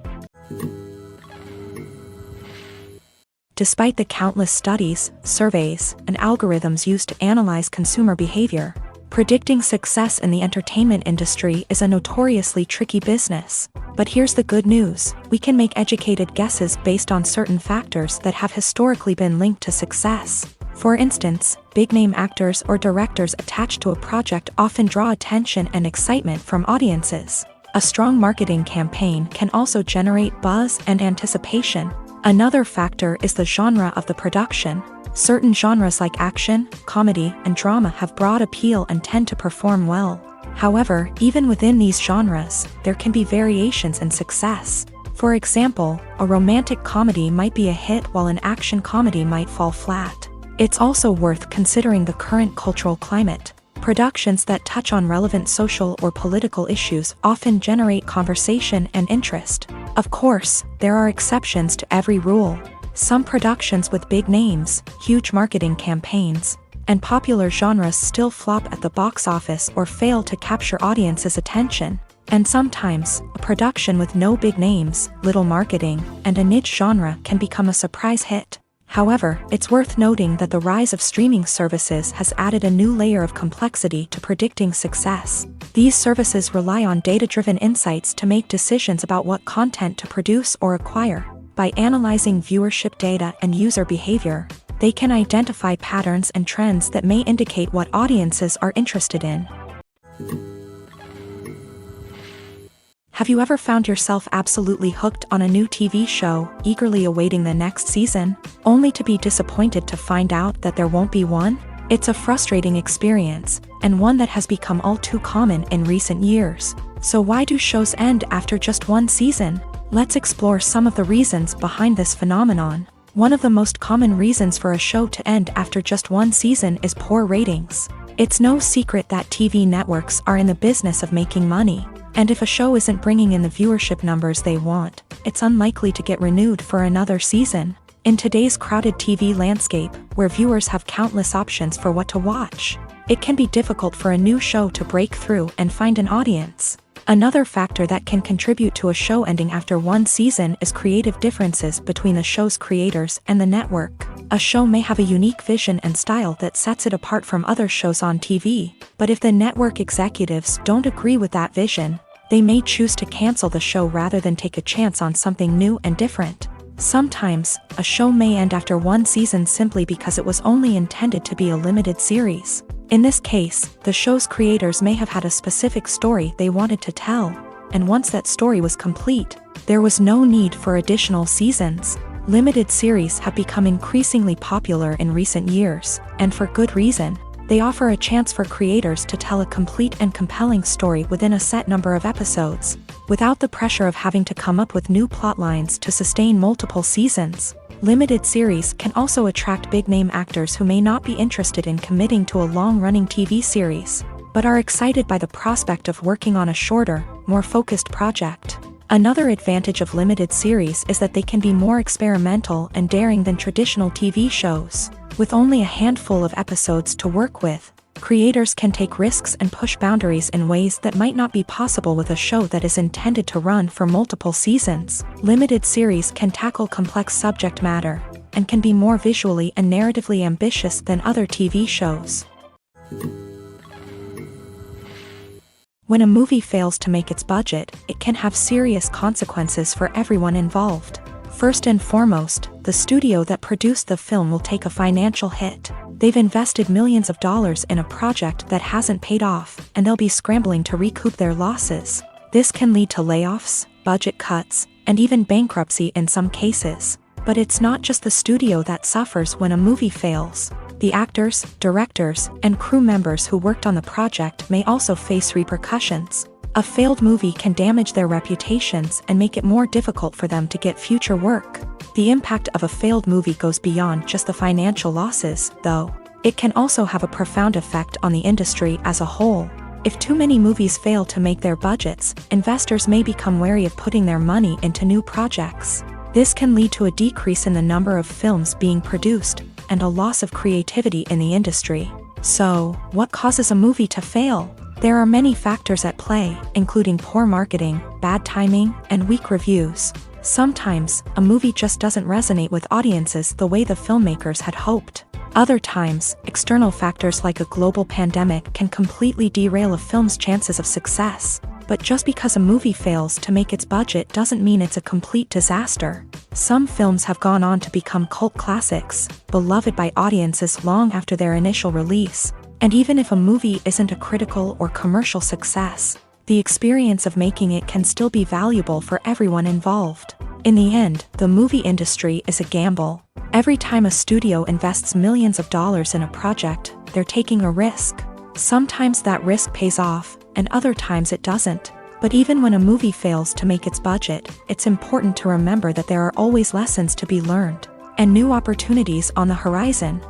Despite the countless studies, surveys, and algorithms used to analyze consumer behavior, predicting success in the entertainment industry is a notoriously tricky business. But here's the good news: we can make educated guesses based on certain factors that have historically been linked to success. For instance, big-name actors or directors attached to a project often draw attention and excitement from audiences. A strong marketing campaign can also generate buzz and anticipation. Another factor is the genre of the production. Certain genres like action, comedy, and drama have broad appeal and tend to perform well. However, even within these genres, there can be variations in success. For example, a romantic comedy might be a hit while an action comedy might fall flat. It's also worth considering the current cultural climate. Productions that touch on relevant social or political issues often generate conversation and interest. Of course, there are exceptions to every rule. Some productions with big names, huge marketing campaigns, and popular genres still flop at the box office or fail to capture audiences' attention. And sometimes, a production with no big names, little marketing, and a niche genre can become a surprise hit. However, it's worth noting that the rise of streaming services has added a new layer of complexity to predicting success. These services rely on data-driven insights to make decisions about what content to produce or acquire. By analyzing viewership data and user behavior, they can identify patterns and trends that may indicate what audiences are interested in. Have you ever found yourself absolutely hooked on a new TV show, eagerly awaiting the next season, only to be disappointed to find out that there won't be one? It's a frustrating experience, and one that has become all too common in recent years. So why do shows end after just one season? Let's explore some of the reasons behind this phenomenon. One of the most common reasons for a show to end after just one season is poor ratings. It's no secret that TV networks are in the business of making money. And if a show isn't bringing in the viewership numbers they want, it's unlikely to get renewed for another season. In today's crowded TV landscape, where viewers have countless options for what to watch, it can be difficult for a new show to break through and find an audience. Another factor that can contribute to a show ending after one season is creative differences between the show's creators and the network. A show may have a unique vision and style that sets it apart from other shows on TV, but if the network executives don't agree with that vision, they may choose to cancel the show rather than take a chance on something new and different. Sometimes, a show may end after one season simply because it was only intended to be a limited series. In this case, the show's creators may have had a specific story they wanted to tell, and once that story was complete, there was no need for additional seasons. Limited series have become increasingly popular in recent years, and for good reason. They offer a chance for creators to tell a complete and compelling story within a set number of episodes, without the pressure of having to come up with new plotlines to sustain multiple seasons. Limited series can also attract big-name actors who may not be interested in committing to a long-running TV series, but are excited by the prospect of working on a shorter, more focused project. Another advantage of limited series is that they can be more experimental and daring than traditional TV shows. With only a handful of episodes to work with, creators can take risks and push boundaries in ways that might not be possible with a show that is intended to run for multiple seasons. Limited series can tackle complex subject matter, and can be more visually and narratively ambitious than other TV shows. When a movie fails to make its budget, it can have serious consequences for everyone involved. First and foremost, the studio that produced the film will take a financial hit. They've invested millions of dollars in a project that hasn't paid off, and they'll be scrambling to recoup their losses. This can lead to layoffs, budget cuts, and even bankruptcy in some cases. But it's not just the studio that suffers when a movie fails. The actors, directors, and crew members who worked on the project may also face repercussions. A failed movie can damage their reputations and make it more difficult for them to get future work. The impact of a failed movie goes beyond just the financial losses, though. It can also have a profound effect on the industry as a whole. If too many movies fail to make their budgets, investors may become wary of putting their money into new projects. This can lead to a decrease in the number of films being produced, and a loss of creativity in the industry. So, what causes a movie to fail? There are many factors at play, including poor marketing, bad timing, and weak reviews. Sometimes, a movie just doesn't resonate with audiences the way the filmmakers had hoped. Other times, external factors like a global pandemic can completely derail a film's chances of success. But just because a movie fails to make its budget doesn't mean it's a complete disaster. Some films have gone on to become cult classics, beloved by audiences long after their initial release. And even if a movie isn't a critical or commercial success, the experience of making it can still be valuable for everyone involved. In the end, the movie industry is a gamble. Every time a studio invests millions of dollars in a project, they're taking a risk. Sometimes that risk pays off, and other times it doesn't. But even when a movie fails to make its budget, it's important to remember that there are always lessons to be learned, and new opportunities on the horizon.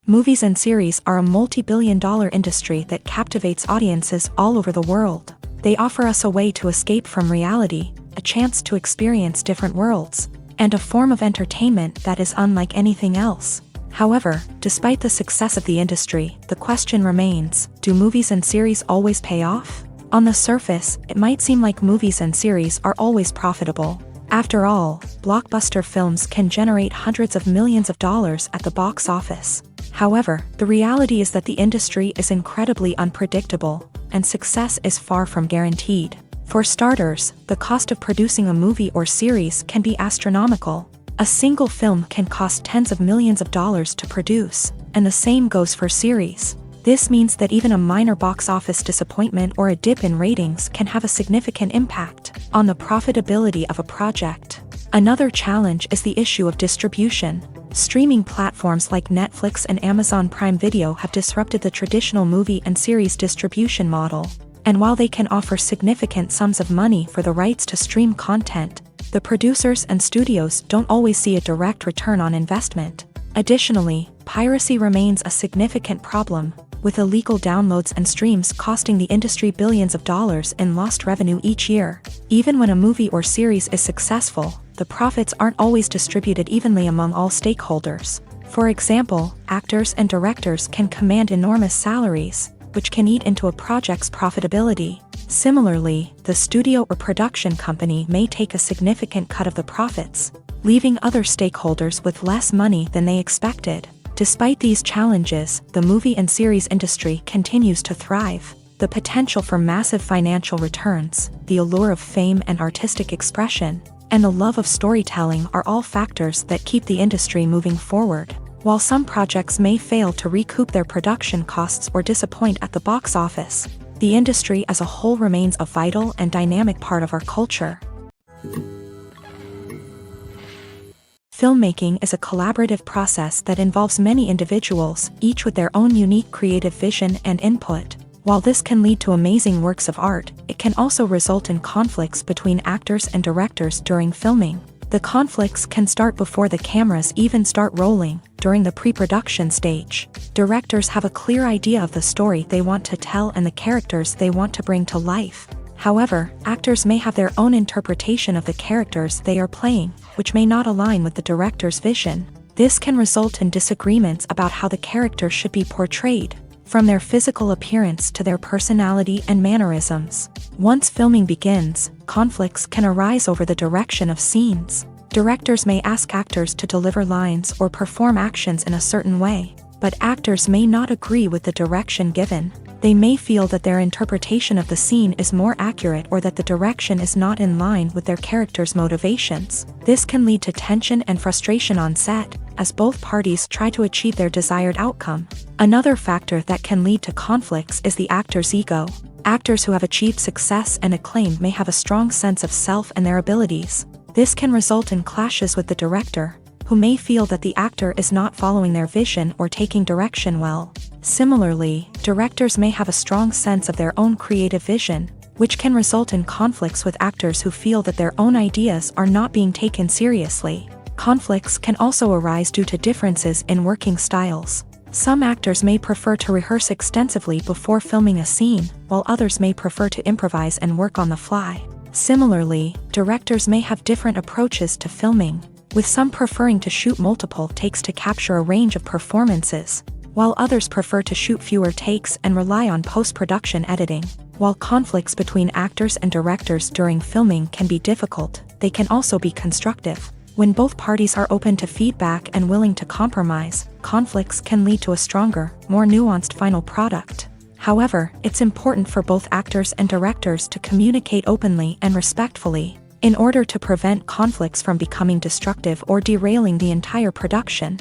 Movies and series are a multi-billion-dollar industry that captivates audiences all over the world. They offer us a way to escape from reality, a chance to experience different worlds, and a form of entertainment that is unlike anything else. However, despite the success of the industry, the question remains, do movies and series always pay off? On the surface, it might seem like movies and series are always profitable. After all, blockbuster films can generate hundreds of millions of dollars at the box office. However, the reality is that the industry is incredibly unpredictable, and success is far from guaranteed. For starters, the cost of producing a movie or series can be astronomical. A single film can cost tens of millions of dollars to produce, and the same goes for series. This means that even a minor box office disappointment or a dip in ratings can have a significant impact on the profitability of a project. Another challenge is the issue of distribution. Streaming platforms like Netflix and Amazon Prime Video have disrupted the traditional movie and series distribution model. And while they can offer significant sums of money for the rights to stream content, the producers and studios don't always see a direct return on investment. Additionally, piracy remains a significant problem, with illegal downloads and streams costing the industry billions of dollars in lost revenue each year. Even when a movie or series is successful, the profits aren't always distributed evenly among all stakeholders. For example, actors and directors can command enormous salaries, which can eat into a project's profitability. Similarly, the studio or production company may take a significant cut of the profits, leaving other stakeholders with less money than they expected. Despite these challenges, the movie and series industry continues to thrive. The potential for massive financial returns, the allure of fame and artistic expression, and the love of storytelling are all factors that keep the industry moving forward. While some projects may fail to recoup their production costs or disappoint at the box office, the industry as a whole remains a vital and dynamic part of our culture. Filmmaking is a collaborative process that involves many individuals, each with their own unique creative vision and input. While this can lead to amazing works of art, it can also result in conflicts between actors and directors during filming. The conflicts can start before the cameras even start rolling, during the pre-production stage. Directors have a clear idea of the story they want to tell and the characters they want to bring to life. However, actors may have their own interpretation of the characters they are playing, which may not align with the director's vision. This can result in disagreements about how the characters should be portrayed, from their physical appearance to their personality and mannerisms. Once filming begins, conflicts can arise over the direction of scenes. Directors may ask actors to deliver lines or perform actions in a certain way, but actors may not agree with the direction given. They may feel that their interpretation of the scene is more accurate or that the direction is not in line with their character's motivations. This can lead to tension and frustration on set, as both parties try to achieve their desired outcome. Another factor that can lead to conflicts is the actor's ego. Actors who have achieved success and acclaim may have a strong sense of self and their abilities. This can result in clashes with the director, who may feel that the actor is not following their vision or taking direction well. Similarly, directors may have a strong sense of their own creative vision, which can result in conflicts with actors who feel that their own ideas are not being taken seriously. Conflicts can also arise due to differences in working styles. Some actors may prefer to rehearse extensively before filming a scene, while others may prefer to improvise and work on the fly. Similarly, directors may have different approaches to filming, with some preferring to shoot multiple takes to capture a range of performances, while others prefer to shoot fewer takes and rely on post-production editing. While conflicts between actors and directors during filming can be difficult, they can also be constructive. When both parties are open to feedback and willing to compromise, conflicts can lead to a stronger, more nuanced final product. However, it's important for both actors and directors to communicate openly and respectfully, in order to prevent conflicts from becoming destructive or derailing the entire production.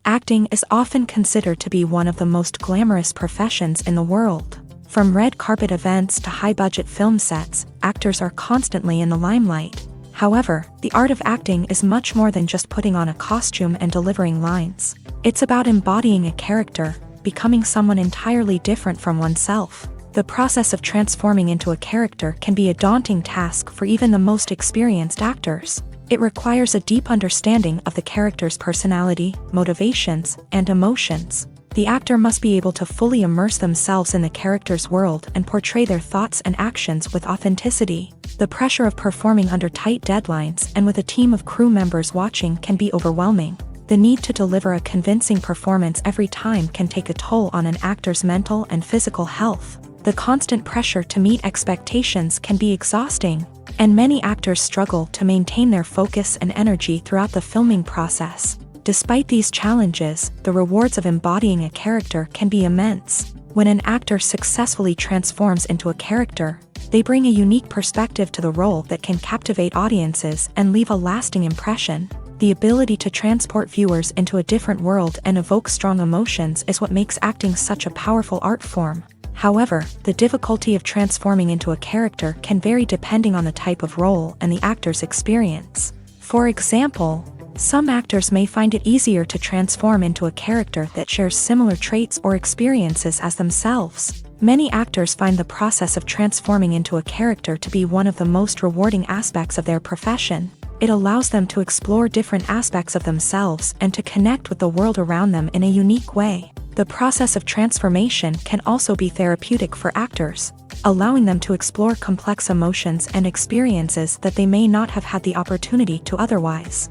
Acting is often considered to be one of the most glamorous professions in the world. From red carpet events to high-budget film sets, actors are constantly in the limelight. However, the art of acting is much more than just putting on a costume and delivering lines. It's about embodying a character, becoming someone entirely different from oneself. The process of transforming into a character can be a daunting task for even the most experienced actors. It requires a deep understanding of the character's personality, motivations, and emotions. The actor must be able to fully immerse themselves in the character's world and portray their thoughts and actions with authenticity. The pressure of performing under tight deadlines and with a team of crew members watching can be overwhelming. The need to deliver a convincing performance every time can take a toll on an actor's mental and physical health. The constant pressure to meet expectations can be exhausting, and many actors struggle to maintain their focus and energy throughout the filming process. Despite these challenges, the rewards of embodying a character can be immense. When an actor successfully transforms into a character, they bring a unique perspective to the role that can captivate audiences and leave a lasting impression. The ability to transport viewers into a different world and evoke strong emotions is what makes acting such a powerful art form. However, the difficulty of transforming into a character can vary depending on the type of role and the actor's experience. For example, some actors may find it easier to transform into a character that shares similar traits or experiences as themselves. Many actors find the process of transforming into a character to be one of the most rewarding aspects of their profession. It allows them to explore different aspects of themselves and to connect with the world around them in a unique way. The process of transformation can also be therapeutic for actors, allowing them to explore complex emotions and experiences that they may not have had the opportunity to otherwise.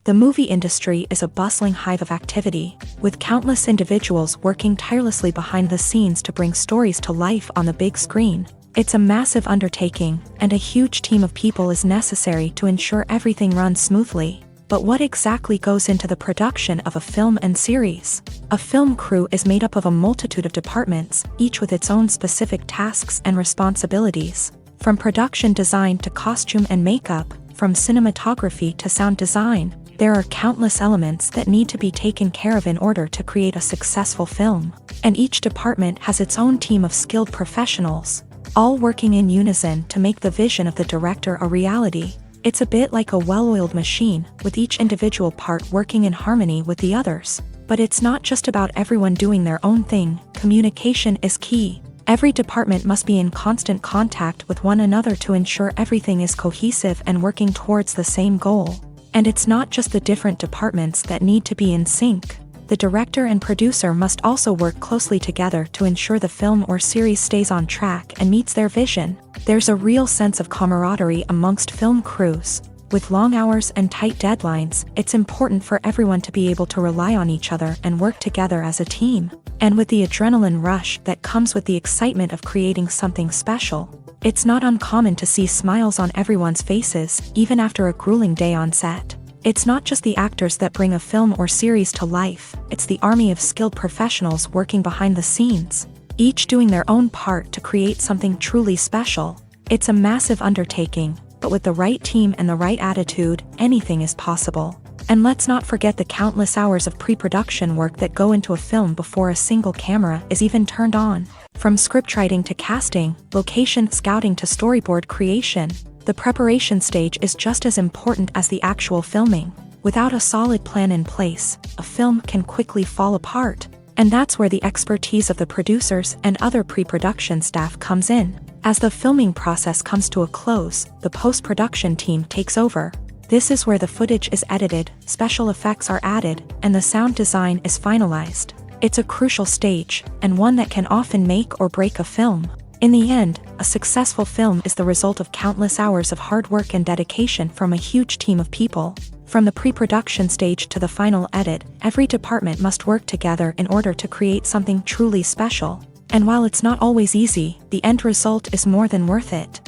The movie industry is a bustling hive of activity, with countless individuals working tirelessly behind the scenes to bring stories to life on the big screen. It's a massive undertaking, and a huge team of people is necessary to ensure everything runs smoothly. But what exactly goes into the production of a film and series? A film crew is made up of a multitude of departments, each with its own specific tasks and responsibilities. From production design to costume and makeup, from cinematography to sound design, there are countless elements that need to be taken care of in order to create a successful film. And each department has its own team of skilled professionals, all working in unison to make the vision of the director a reality. It's a bit like a well-oiled machine, with each individual part working in harmony with the others. But it's not just about everyone doing their own thing. Communication is key. Every department must be in constant contact with one another to ensure everything is cohesive and working towards the same goal. And it's not just the different departments that need to be in sync. The director and producer must also work closely together to ensure the film or series stays on track and meets their vision. There's a real sense of camaraderie amongst film crews. With long hours and tight deadlines, it's important for everyone to be able to rely on each other and work together as a team. And with the adrenaline rush that comes with the excitement of creating something special, it's not uncommon to see smiles on everyone's faces, even after a grueling day on set. It's not just the actors that bring a film or series to life, it's the army of skilled professionals working behind the scenes, each doing their own part to create something truly special. It's a massive undertaking, but with the right team and the right attitude, anything is possible. And let's not forget the countless hours of pre-production work that go into a film before a single camera is even turned on. From scriptwriting to casting, location scouting to storyboard creation, the preparation stage is just as important as the actual filming. Without a solid plan in place, a film can quickly fall apart. And that's where the expertise of the producers and other pre-production staff comes in. As the filming process comes to a close, the post-production team takes over. This is where the footage is edited, special effects are added, and the sound design is finalized. It's a crucial stage, and one that can often make or break a film. In the end, a successful film is the result of countless hours of hard work and dedication from a huge team of people. From the pre-production stage to the final edit, every department must work together in order to create something truly special. And while it's not always easy, the end result is more than worth it.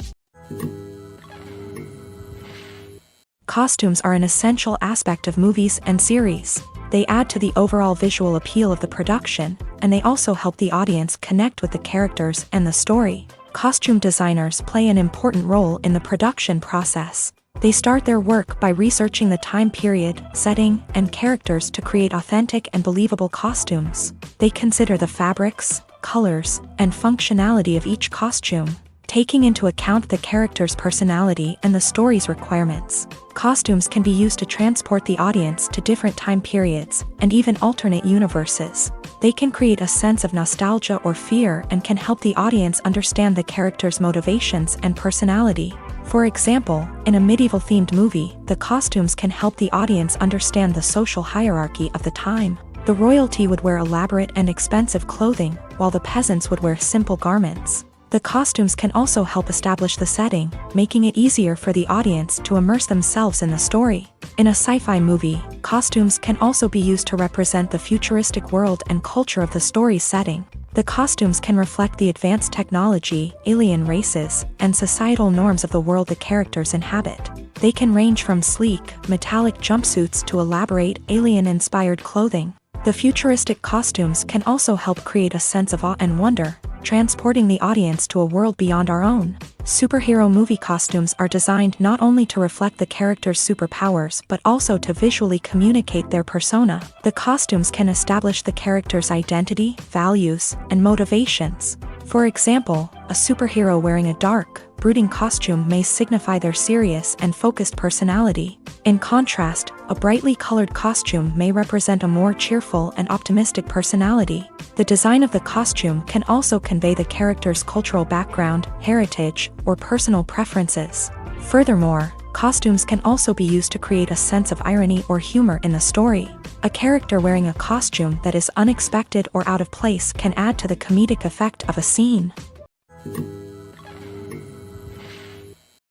Costumes are an essential aspect of movies and series. They add to the overall visual appeal of the production, and they also help the audience connect with the characters and the story. Costume designers play an important role in the production process. They start their work by researching the time period, setting, and characters to create authentic and believable costumes. They consider the fabrics, colors, and functionality of each costume, taking into account the character's personality and the story's requirements. Costumes can be used to transport the audience to different time periods and even alternate universes. They can create a sense of nostalgia or fear and can help the audience understand the character's motivations and personality. For example, in a medieval-themed movie, the costumes can help the audience understand the social hierarchy of the time. The royalty would wear elaborate and expensive clothing, while the peasants would wear simple garments. The costumes can also help establish the setting, making it easier for the audience to immerse themselves in the story. In a sci-fi movie, costumes can also be used to represent the futuristic world and culture of the story's setting. The costumes can reflect the advanced technology, alien races, and societal norms of the world the characters inhabit. They can range from sleek, metallic jumpsuits to elaborate, alien-inspired clothing. The futuristic costumes can also help create a sense of awe and wonder, transporting the audience to a world beyond our own. Superhero movie costumes are designed not only to reflect the character's superpowers but also to visually communicate their persona. The costumes can establish the character's identity, values, and motivations. For example, a superhero wearing a dark, brooding costume may signify their serious and focused personality. In contrast, a brightly colored costume may represent a more cheerful and optimistic personality. The design of the costume can also convey the character's cultural background, heritage, or personal preferences. Furthermore, costumes can also be used to create a sense of irony or humor in the story. A character wearing a costume that is unexpected or out of place can add to the comedic effect of a scene.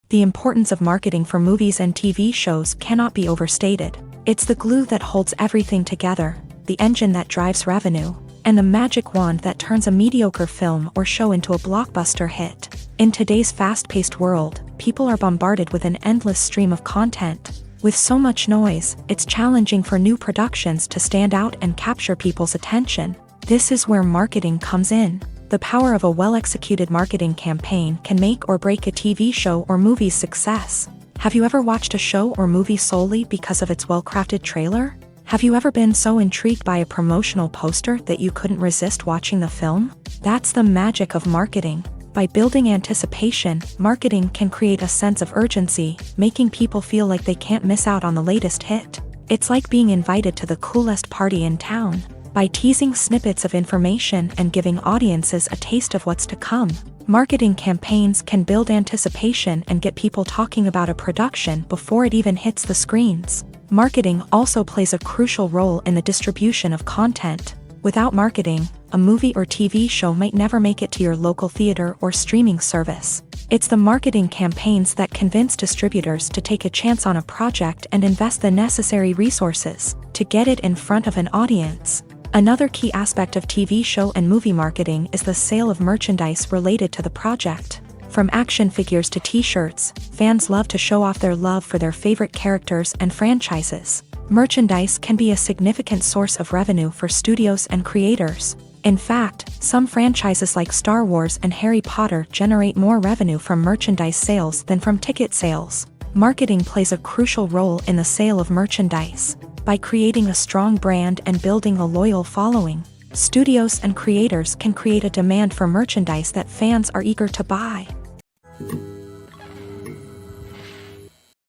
The importance of marketing for movies and TV shows cannot be overstated. It's the glue that holds everything together, the engine that drives revenue, and the magic wand that turns a mediocre film or show into a blockbuster hit. In today's fast-paced world, people are bombarded with an endless stream of content. With so much noise, it's challenging for new productions to stand out and capture people's attention. This is where marketing comes in. The power of a well-executed marketing campaign can make or break a TV show or movie's success. Have you ever watched a show or movie solely because of its well-crafted trailer? Have you ever been so intrigued by a promotional poster that you couldn't resist watching the film? That's the magic of marketing. By building anticipation, marketing can create a sense of urgency, making people feel like they can't miss out on the latest hit. It's like being invited to the coolest party in town. By teasing snippets of information and giving audiences a taste of what's to come, marketing campaigns can build anticipation and get people talking about a production before it even hits the screens. Marketing also plays a crucial role in the distribution of content. Without marketing, a movie or TV show might never make it to your local theater or streaming service. It's the marketing campaigns that convince distributors to take a chance on a project and invest the necessary resources to get it in front of an audience. Another key aspect of TV show and movie marketing is the sale of merchandise related to the project. From action figures to t-shirts, fans love to show off their love for their favorite characters and franchises. Merchandise can be a significant source of revenue for studios and creators. In fact, some franchises like Star Wars and Harry Potter generate more revenue from merchandise sales than from ticket sales. Marketing plays a crucial role in the sale of merchandise. By creating a strong brand and building a loyal following, studios and creators can create a demand for merchandise that fans are eager to buy.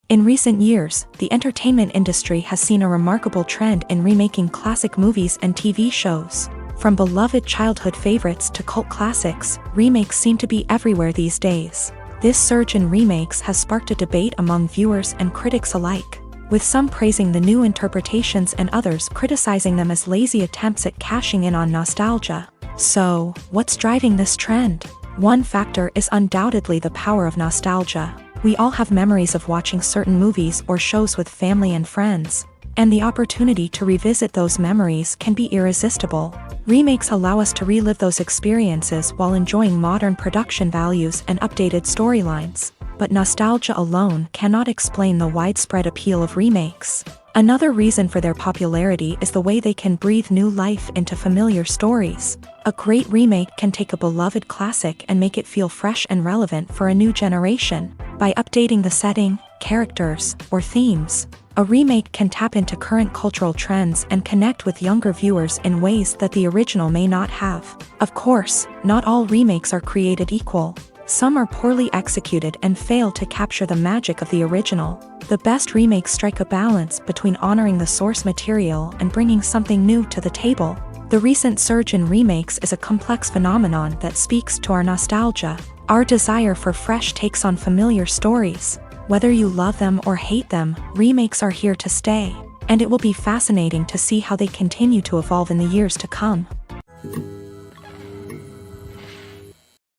In recent years, the entertainment industry has seen a remarkable trend in remaking classic movies and TV shows. From beloved childhood favorites to cult classics, remakes seem to be everywhere these days. This surge in remakes has sparked a debate among viewers and critics alike, with some praising the new interpretations and others criticizing them as lazy attempts at cashing in on nostalgia. So, what's driving this trend? One factor is undoubtedly the power of nostalgia. We all have memories of watching certain movies or shows with family and friends, and the opportunity to revisit those memories can be irresistible. Remakes allow us to relive those experiences while enjoying modern production values and updated storylines. But nostalgia alone cannot explain the widespread appeal of remakes. Another reason for their popularity is the way they can breathe new life into familiar stories. A great remake can take a beloved classic and make it feel fresh and relevant for a new generation. By updating the setting, characters, or themes, a remake can tap into current cultural trends and connect with younger viewers in ways that the original may not have. Of course, not all remakes are created equal. Some are poorly executed and fail to capture the magic of the original. The best remakes strike a balance between honoring the source material and bringing something new to the table. The recent surge in remakes is a complex phenomenon that speaks to our nostalgia, our desire for fresh takes on familiar stories. Whether you love them or hate them, remakes are here to stay, and it will be fascinating to see how they continue to evolve in the years to come.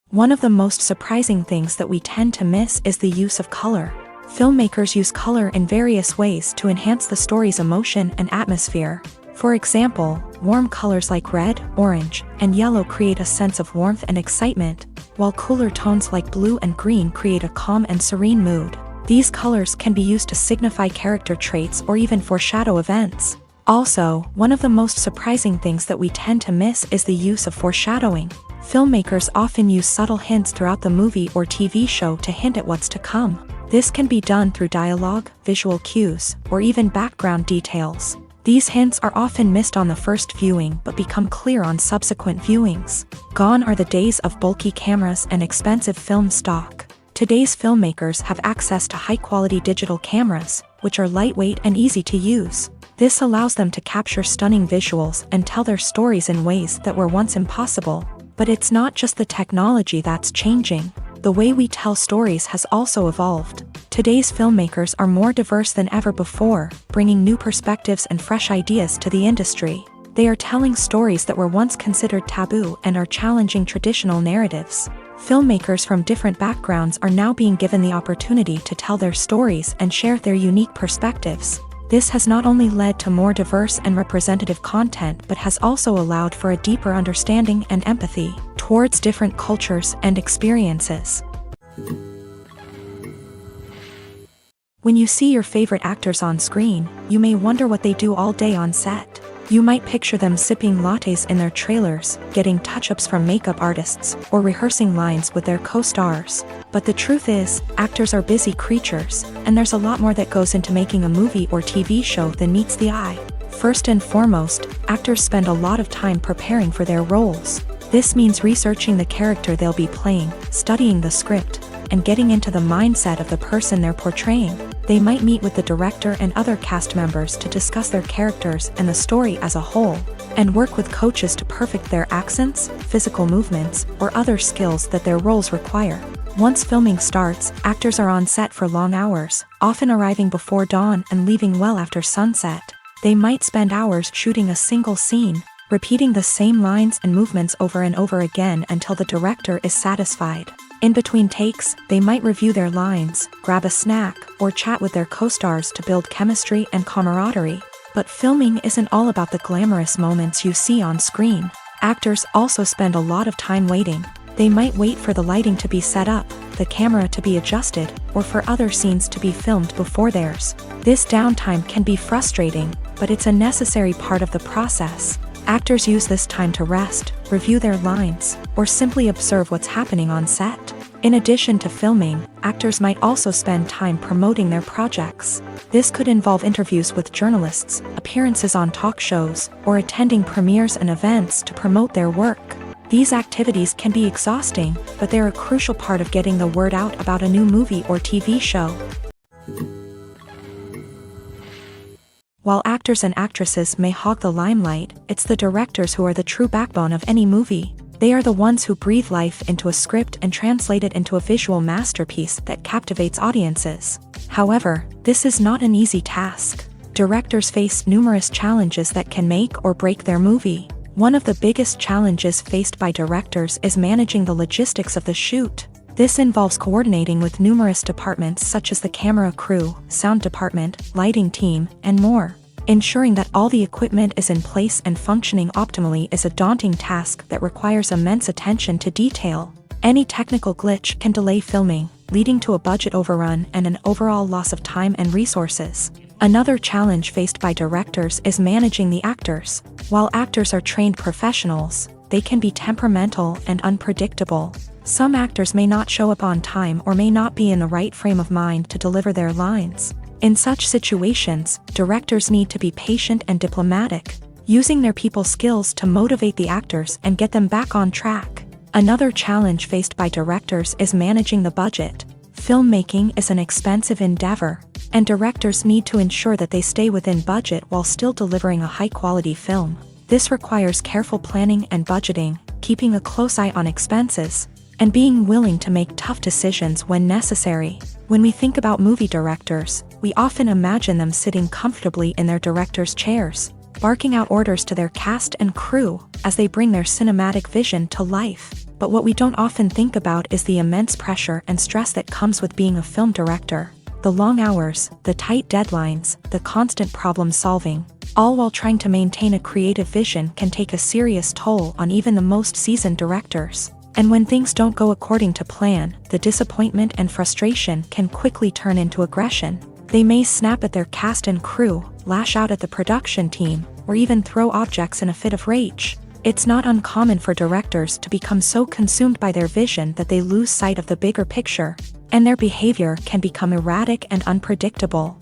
One of the most surprising things that we tend to miss is the use of color. Filmmakers use color in various ways to enhance the story's emotion and atmosphere. For example, warm colors like red, orange, and yellow create a sense of warmth and excitement, while cooler tones like blue and green create a calm and serene mood. These colors can be used to signify character traits or even foreshadow events. Also, one of the most surprising things that we tend to miss is the use of foreshadowing. Filmmakers often use subtle hints throughout the movie or TV show to hint at what's to come. This can be done through dialogue, visual cues, or even background details. These hints are often missed on the first viewing but become clear on subsequent viewings. Gone are the days of bulky cameras and expensive film stock. Today's filmmakers have access to high-quality digital cameras, which are lightweight and easy to use. This allows them to capture stunning visuals and tell their stories in ways that were once impossible. But it's not just the technology that's changing. The way we tell stories has also evolved. Today's filmmakers are more diverse than ever before, bringing new perspectives and fresh ideas to the industry. They are telling stories that were once considered taboo and are challenging traditional narratives. Filmmakers from different backgrounds are now being given the opportunity to tell their stories and share their unique perspectives. This has not only led to more diverse and representative content but has also allowed for a deeper understanding and empathy towards different cultures and experiences. When you see your favorite actors on screen, you may wonder what they do all day on set. You might picture them sipping lattes in their trailers, getting touch-ups from makeup artists, or rehearsing lines with their co-stars. But the truth is, actors are busy creatures, and there's a lot more that goes into making a movie or TV show than meets the eye. First and foremost, actors spend a lot of time preparing for their roles. This means researching the character they'll be playing, studying the script, and getting into the mindset of the person they're portraying. They might meet with the director and other cast members to discuss their characters and the story as a whole, and work with coaches to perfect their accents, physical movements, or other skills that their roles require. Once filming starts, actors are on set for long hours, often arriving before dawn and leaving well after sunset. They might spend hours shooting a single scene, repeating the same lines and movements over and over again until the director is satisfied. In between takes, they might review their lines, grab a snack, or chat with their co-stars to build chemistry and camaraderie. But filming isn't all about the glamorous moments you see on screen. Actors also spend a lot of time waiting. They might wait for the lighting to be set up, the camera to be adjusted, or for other scenes to be filmed before theirs. This downtime can be frustrating, but it's a necessary part of the process. Actors use this time to rest, review their lines, or simply observe what's happening on set. In addition to filming, actors might also spend time promoting their projects. This could involve interviews with journalists, appearances on talk shows, or attending premieres and events to promote their work. These activities can be exhausting, but they're a crucial part of getting the word out about a new movie or TV show. While actors and actresses may hog the limelight, it's the directors who are the true backbone of any movie. They are the ones who breathe life into a script and translate it into a visual masterpiece that captivates audiences. However, this is not an easy task. Directors face numerous challenges that can make or break their movie. One of the biggest challenges faced by directors is managing the logistics of the shoot. This involves coordinating with numerous departments such as the camera crew, sound department, lighting team, and more. Ensuring that all the equipment is in place and functioning optimally is a daunting task that requires immense attention to detail. Any technical glitch can delay filming, leading to a budget overrun and an overall loss of time and resources. Another challenge faced by directors is managing the actors. While actors are trained professionals, they can be temperamental and unpredictable. Some actors may not show up on time or may not be in the right frame of mind to deliver their lines. In such situations, directors need to be patient and diplomatic, using their people skills to motivate the actors and get them back on track. Another challenge faced by directors is managing the budget. Filmmaking is an expensive endeavor, and directors need to ensure that they stay within budget while still delivering a high-quality film. This requires careful planning and budgeting, keeping a close eye on expenses, and being willing to make tough decisions when necessary. When we think about movie directors, we often imagine them sitting comfortably in their director's chairs, barking out orders to their cast and crew as they bring their cinematic vision to life. But what we don't often think about is the immense pressure and stress that comes with being a film director. The long hours, the tight deadlines, the constant problem solving, all while trying to maintain a creative vision can take a serious toll on even the most seasoned directors. And when things don't go according to plan, the disappointment and frustration can quickly turn into aggression. They may snap at their cast and crew, lash out at the production team, or even throw objects in a fit of rage. It's not uncommon for directors to become so consumed by their vision that they lose sight of the bigger picture, and their behavior can become erratic and unpredictable.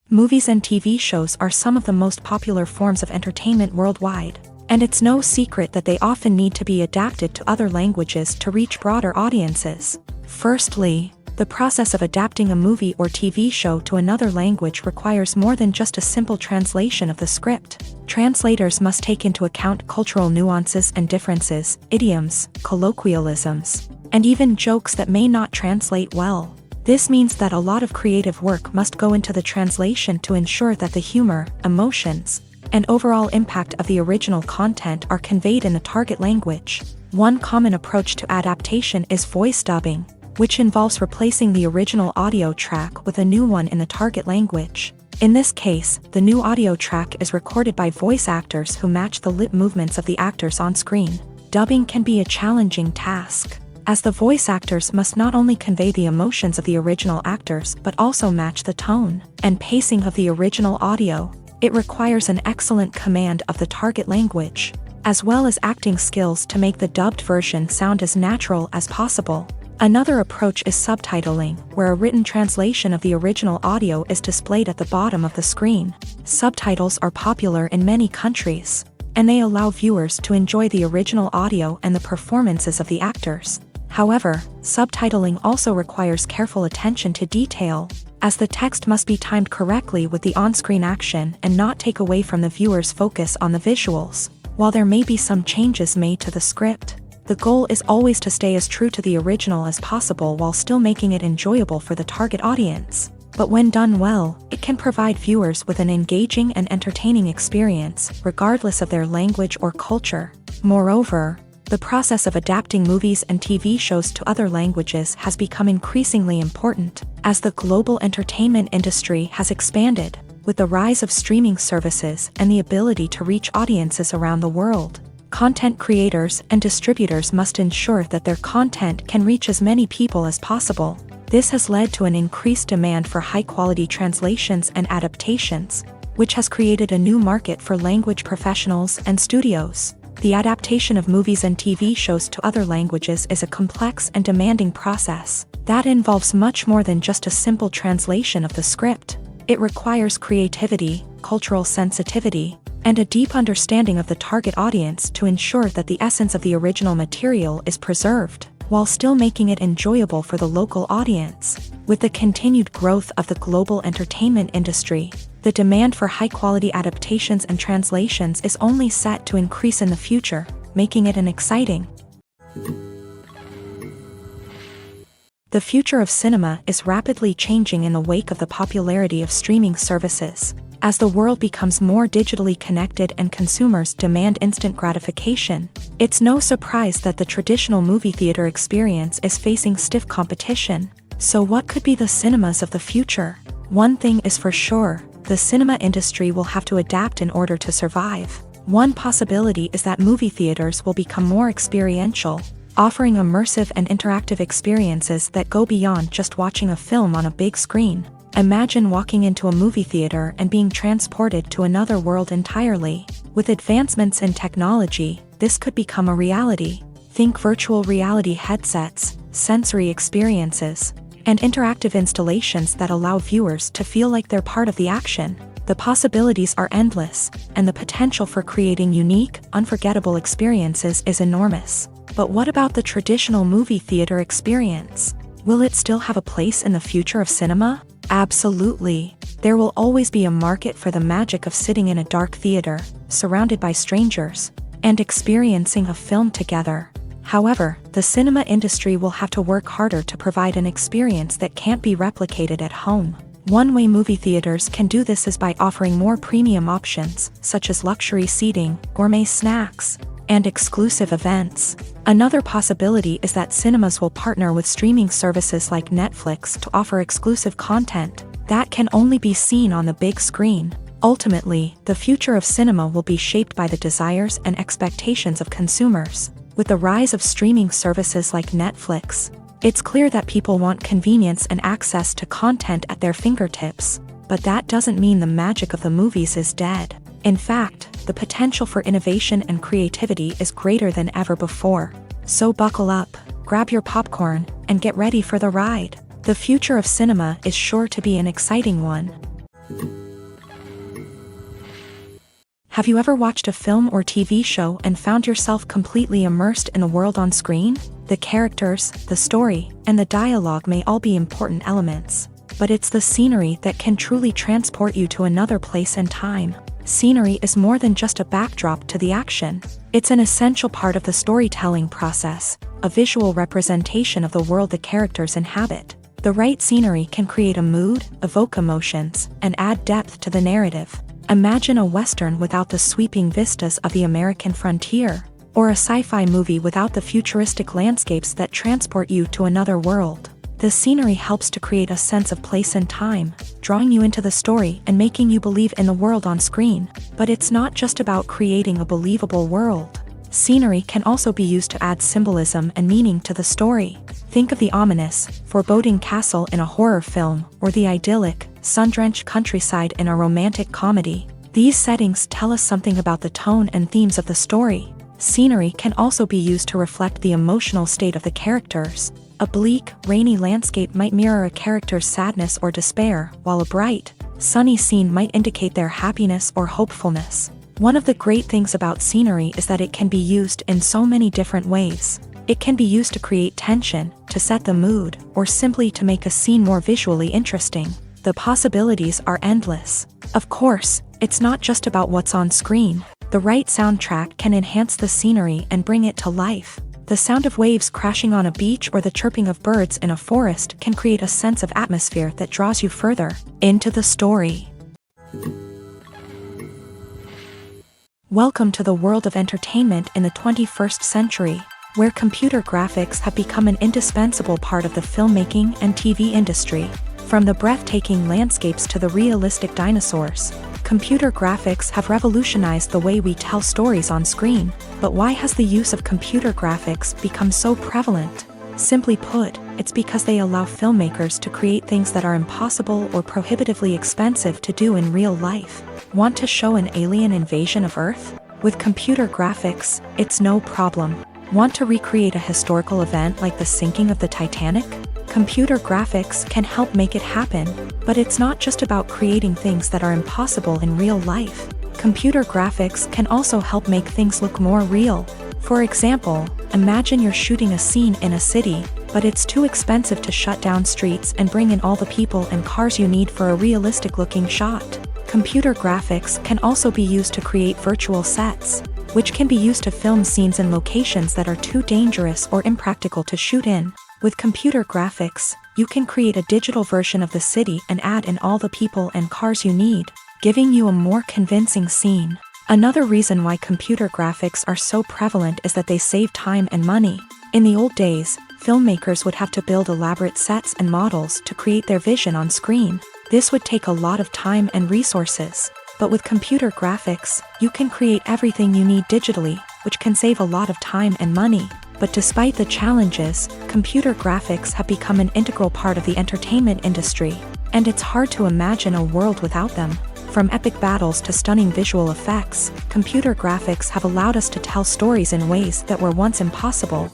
Movies and TV shows are some of the most popular forms of entertainment worldwide. And it's no secret that they often need to be adapted to other languages to reach broader audiences. Firstly, the process of adapting a movie or TV show to another language requires more than just a simple translation of the script. Translators must take into account cultural nuances and differences, idioms, colloquialisms, and even jokes that may not translate well. This means that a lot of creative work must go into the translation to ensure that the humor, emotions, and overall impact of the original content are conveyed in the target language. One common approach to adaptation is voice dubbing, which involves replacing the original audio track with a new one in the target language. In this case, the new audio track is recorded by voice actors who match the lip movements of the actors on screen. Dubbing can be a challenging task, as the voice actors must not only convey the emotions of the original actors but also match the tone and pacing of the original audio. It requires an excellent command of the target language, as well as acting skills to make the dubbed version sound as natural as possible. Another approach is subtitling, where a written translation of the original audio is displayed at the bottom of the screen. Subtitles are popular in many countries, and they allow viewers to enjoy the original audio and the performances of the actors. However, subtitling also requires careful attention to detail, as the text must be timed correctly with the on-screen action and not take away from the viewer's focus on the visuals. While there may be some changes made to the script, the goal is always to stay as true to the original as possible while still making it enjoyable for the target audience. But when done well, it can provide viewers with an engaging and entertaining experience, regardless of their language or culture. Moreover, the process of adapting movies and TV shows to other languages has become increasingly important, as the global entertainment industry has expanded, with the rise of streaming services and the ability to reach audiences around the world. Content creators and distributors must ensure that their content can reach as many people as possible. This has led to an increased demand for high-quality translations and adaptations, which has created a new market for language professionals and studios. The adaptation of movies and TV shows to other languages is a complex and demanding process that involves much more than just a simple translation of the script. It requires creativity, cultural sensitivity, and a deep understanding of the target audience to ensure that the essence of the original material is preserved, while still making it enjoyable for the local audience. With the continued growth of the global entertainment industry, the demand for high-quality adaptations and translations is only set to increase in the future, making it an exciting. The future of cinema is rapidly changing in the wake of the popularity of streaming services. As the world becomes more digitally connected and consumers demand instant gratification, it's no surprise that the traditional movie theater experience is facing stiff competition. So what could be the cinemas of the future? One thing is for sure, the cinema industry will have to adapt in order to survive. One possibility is that movie theaters will become more experiential, offering immersive and interactive experiences that go beyond just watching a film on a big screen. Imagine walking into a movie theater and being transported to another world entirely. With advancements in technology, this could become a reality. Think virtual reality headsets, sensory experiences, and interactive installations that allow viewers to feel like they're part of the action. The possibilities are endless, and the potential for creating unique, unforgettable experiences is enormous. But what about the traditional movie theater experience? Will it still have a place in the future of cinema? Absolutely. There will always be a market for the magic of sitting in a dark theater, surrounded by strangers, and experiencing a film together. However, the cinema industry will have to work harder to provide an experience that can't be replicated at home. One way movie theaters can do this is by offering more premium options, such as luxury seating, gourmet snacks, and exclusive events. Another possibility is that cinemas will partner with streaming services like Netflix to offer exclusive content that can only be seen on the big screen. Ultimately, the future of cinema will be shaped by the desires and expectations of consumers. With the rise of streaming services like Netflix, it's clear that people want convenience and access to content at their fingertips. But that doesn't mean the magic of the movies is dead. In fact, the potential for innovation and creativity is greater than ever before. So buckle up, grab your popcorn, and get ready for the ride. The future of cinema is sure to be an exciting one. Have you ever watched a film or TV show and found yourself completely immersed in the world on screen? The characters, the story, and the dialogue may all be important elements, but it's the scenery that can truly transport you to another place and time. Scenery is more than just a backdrop to the action. It's an essential part of the storytelling process, a visual representation of the world the characters inhabit. The right scenery can create a mood, evoke emotions, and add depth to the narrative. Imagine a Western without the sweeping vistas of the American frontier, or a sci-fi movie without the futuristic landscapes that transport you to another world. The scenery helps to create a sense of place and time, drawing you into the story and making you believe in the world on screen. But it's not just about creating a believable world. Scenery can also be used to add symbolism and meaning to the story. Think of the ominous, foreboding castle in a horror film, or the idyllic, sun-drenched countryside in a romantic comedy. These settings tell us something about the tone and themes of the story. Scenery can also be used to reflect the emotional state of the characters. A bleak, rainy landscape might mirror a character's sadness or despair, while a bright, sunny scene might indicate their happiness or hopefulness. One of the great things about scenery is that it can be used in so many different ways. It can be used to create tension, to set the mood, or simply to make a scene more visually interesting. The possibilities are endless. Of course, it's not just about what's on screen. The right soundtrack can enhance the scenery and bring it to life. The sound of waves crashing on a beach or the chirping of birds in a forest can create a sense of atmosphere that draws you further into the story. Welcome to the world of entertainment in the 21st century, where computer graphics have become an indispensable part of the filmmaking and TV industry. From the breathtaking landscapes to the realistic dinosaurs, computer graphics have revolutionized the way we tell stories on screen. But why has the use of computer graphics become so prevalent? Simply put, it's because they allow filmmakers to create things that are impossible or prohibitively expensive to do in real life. Want to show an alien invasion of Earth? With computer graphics, it's no problem. Want to recreate a historical event like the sinking of the Titanic? Computer graphics can help make it happen, but it's not just about creating things that are impossible in real life. Computer graphics can also help make things look more real. For example, imagine you're shooting a scene in a city, but it's too expensive to shut down streets and bring in all the people and cars you need for a realistic-looking shot. Computer graphics can also be used to create virtual sets, which can be used to film scenes in locations that are too dangerous or impractical to shoot in. With computer graphics, you can create a digital version of the city and add in all the people and cars you need, giving you a more convincing scene. Another reason why computer graphics are so prevalent is that they save time and money. In the old days, filmmakers would have to build elaborate sets and models to create their vision on screen. This would take a lot of time and resources. But with computer graphics, you can create everything you need digitally, which can save a lot of time and money. But despite the challenges, computer graphics have become an integral part of the entertainment industry, and it's hard to imagine a world without them. From epic battles to stunning visual effects, computer graphics have allowed us to tell stories in ways that were once impossible.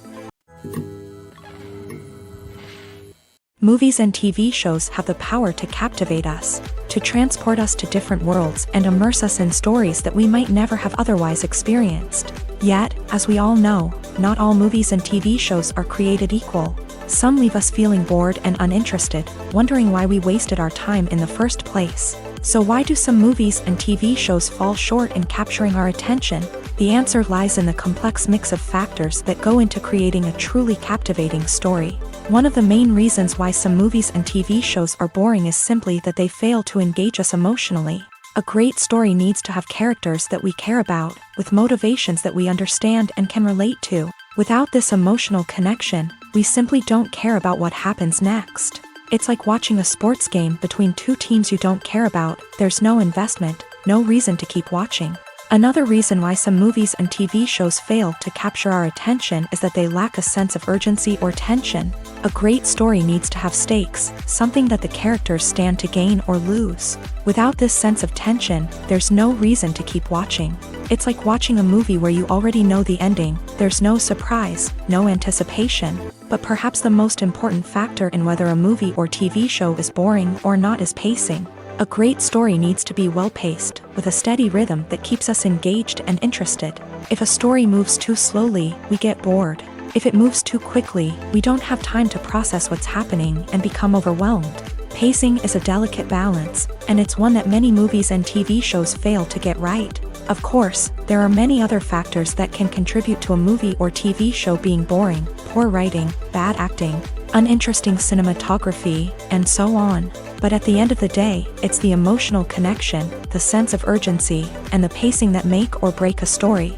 Movies and TV shows have the power to captivate us, to transport us to different worlds and immerse us in stories that we might never have otherwise experienced. Yet, as we all know, not all movies and TV shows are created equal. Some leave us feeling bored and uninterested, wondering why we wasted our time in the first place. So why do some movies and TV shows fall short in capturing our attention? The answer lies in the complex mix of factors that go into creating a truly captivating story. One of the main reasons why some movies and TV shows are boring is simply that they fail to engage us emotionally. A great story needs to have characters that we care about, with motivations that we understand and can relate to. Without this emotional connection, we simply don't care about what happens next. It's like watching a sports game between two teams you don't care about. There's no investment, no reason to keep watching. Another reason why some movies and TV shows fail to capture our attention is that they lack a sense of urgency or tension. A great story needs to have stakes, something that the characters stand to gain or lose. Without this sense of tension, there's no reason to keep watching. It's like watching a movie where you already know the ending. There's no surprise, no anticipation. But perhaps the most important factor in whether a movie or TV show is boring or not is pacing. A great story needs to be well-paced, with a steady rhythm that keeps us engaged and interested. If a story moves too slowly, we get bored. If it moves too quickly, we don't have time to process what's happening and become overwhelmed. Pacing is a delicate balance, and it's one that many movies and TV shows fail to get right. Of course, there are many other factors that can contribute to a movie or TV show being boring: poor writing, bad acting, uninteresting cinematography, and so on. But at the end of the day, it's the emotional connection, the sense of urgency, and the pacing that make or break a story.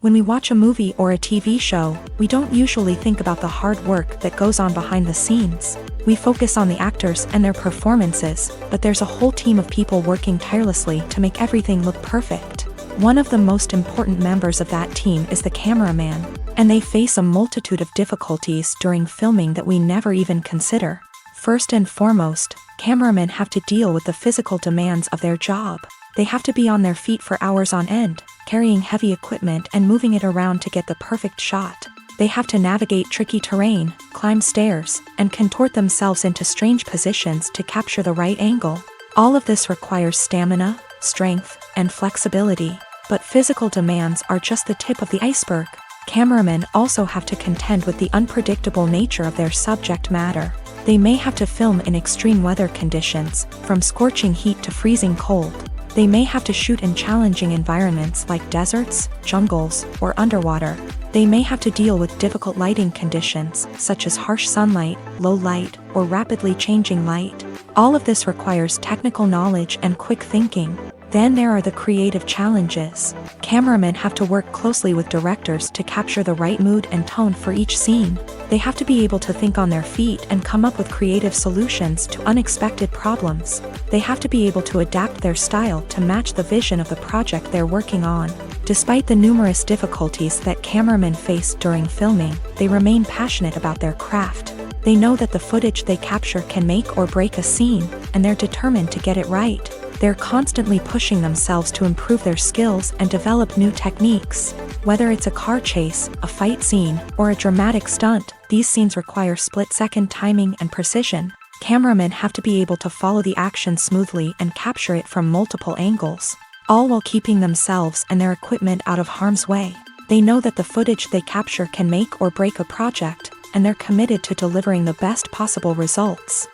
When we watch a movie or a TV show, we don't usually think about the hard work that goes on behind the scenes. We focus on the actors and their performances, but there's a whole team of people working tirelessly to make everything look perfect. One of the most important members of that team is the cameraman, and they face a multitude of difficulties during filming that we never even consider. First and foremost, cameramen have to deal with the physical demands of their job. They have to be on their feet for hours on end, carrying heavy equipment and moving it around to get the perfect shot. They have to navigate tricky terrain, climb stairs, and contort themselves into strange positions to capture the right angle. All of this requires stamina, strength, and flexibility. But physical demands are just the tip of the iceberg. Cameramen also have to contend with the unpredictable nature of their subject matter. They may have to film in extreme weather conditions, from scorching heat to freezing cold. They may have to shoot in challenging environments like deserts, jungles, or underwater. They may have to deal with difficult lighting conditions, such as harsh sunlight, low light, or rapidly changing light. All of this requires technical knowledge and quick thinking. Then there are the creative challenges. Cameramen have to work closely with directors to capture the right mood and tone for each scene. They have to be able to think on their feet and come up with creative solutions to unexpected problems. They have to be able to adapt their style to match the vision of the project they're working on. Despite the numerous difficulties that cameramen face during filming, they remain passionate about their craft. They know that the footage they capture can make or break a scene, and they're determined to get it right. They're constantly pushing themselves to improve their skills and develop new techniques. Whether it's a car chase, a fight scene, or a dramatic stunt, these scenes require split-second timing and precision. Cameramen have to be able to follow the action smoothly and capture it from multiple angles, all while keeping themselves and their equipment out of harm's way. They know that the footage they capture can make or break a project, and they're committed to delivering the best possible results.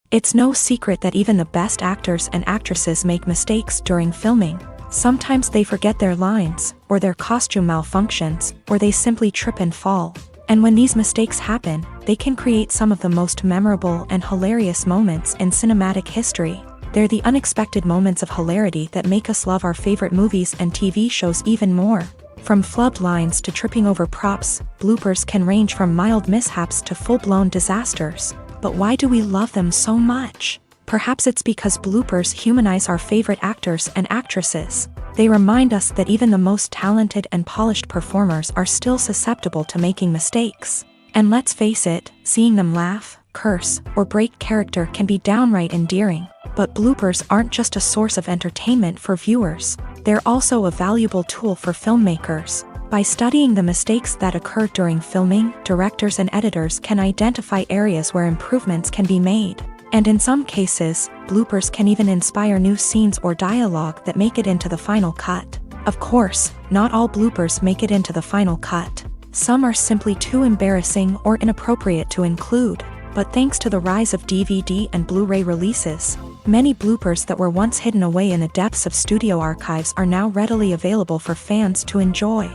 It's no secret that even the best actors and actresses make mistakes during filming. Sometimes they forget their lines, or their costume malfunctions, or they simply trip and fall. And when these mistakes happen, they can create some of the most memorable and hilarious moments in cinematic history. They're the unexpected moments of hilarity that make us love our favorite movies and TV shows even more. From flubbed lines to tripping over props, bloopers can range from mild mishaps to full-blown disasters. But why do we love them so much? Perhaps it's because bloopers humanize our favorite actors and actresses. They remind us that even the most talented and polished performers are still susceptible to making mistakes. And let's face it, seeing them laugh, curse, or break character can be downright endearing. But bloopers aren't just a source of entertainment for viewers. They're also a valuable tool for filmmakers. By studying the mistakes that occur during filming, directors and editors can identify areas where improvements can be made. And in some cases, bloopers can even inspire new scenes or dialogue that make it into the final cut. Of course, not all bloopers make it into the final cut. Some are simply too embarrassing or inappropriate to include. But thanks to the rise of DVD and Blu-ray releases, many bloopers that were once hidden away in the depths of studio archives are now readily available for fans to enjoy.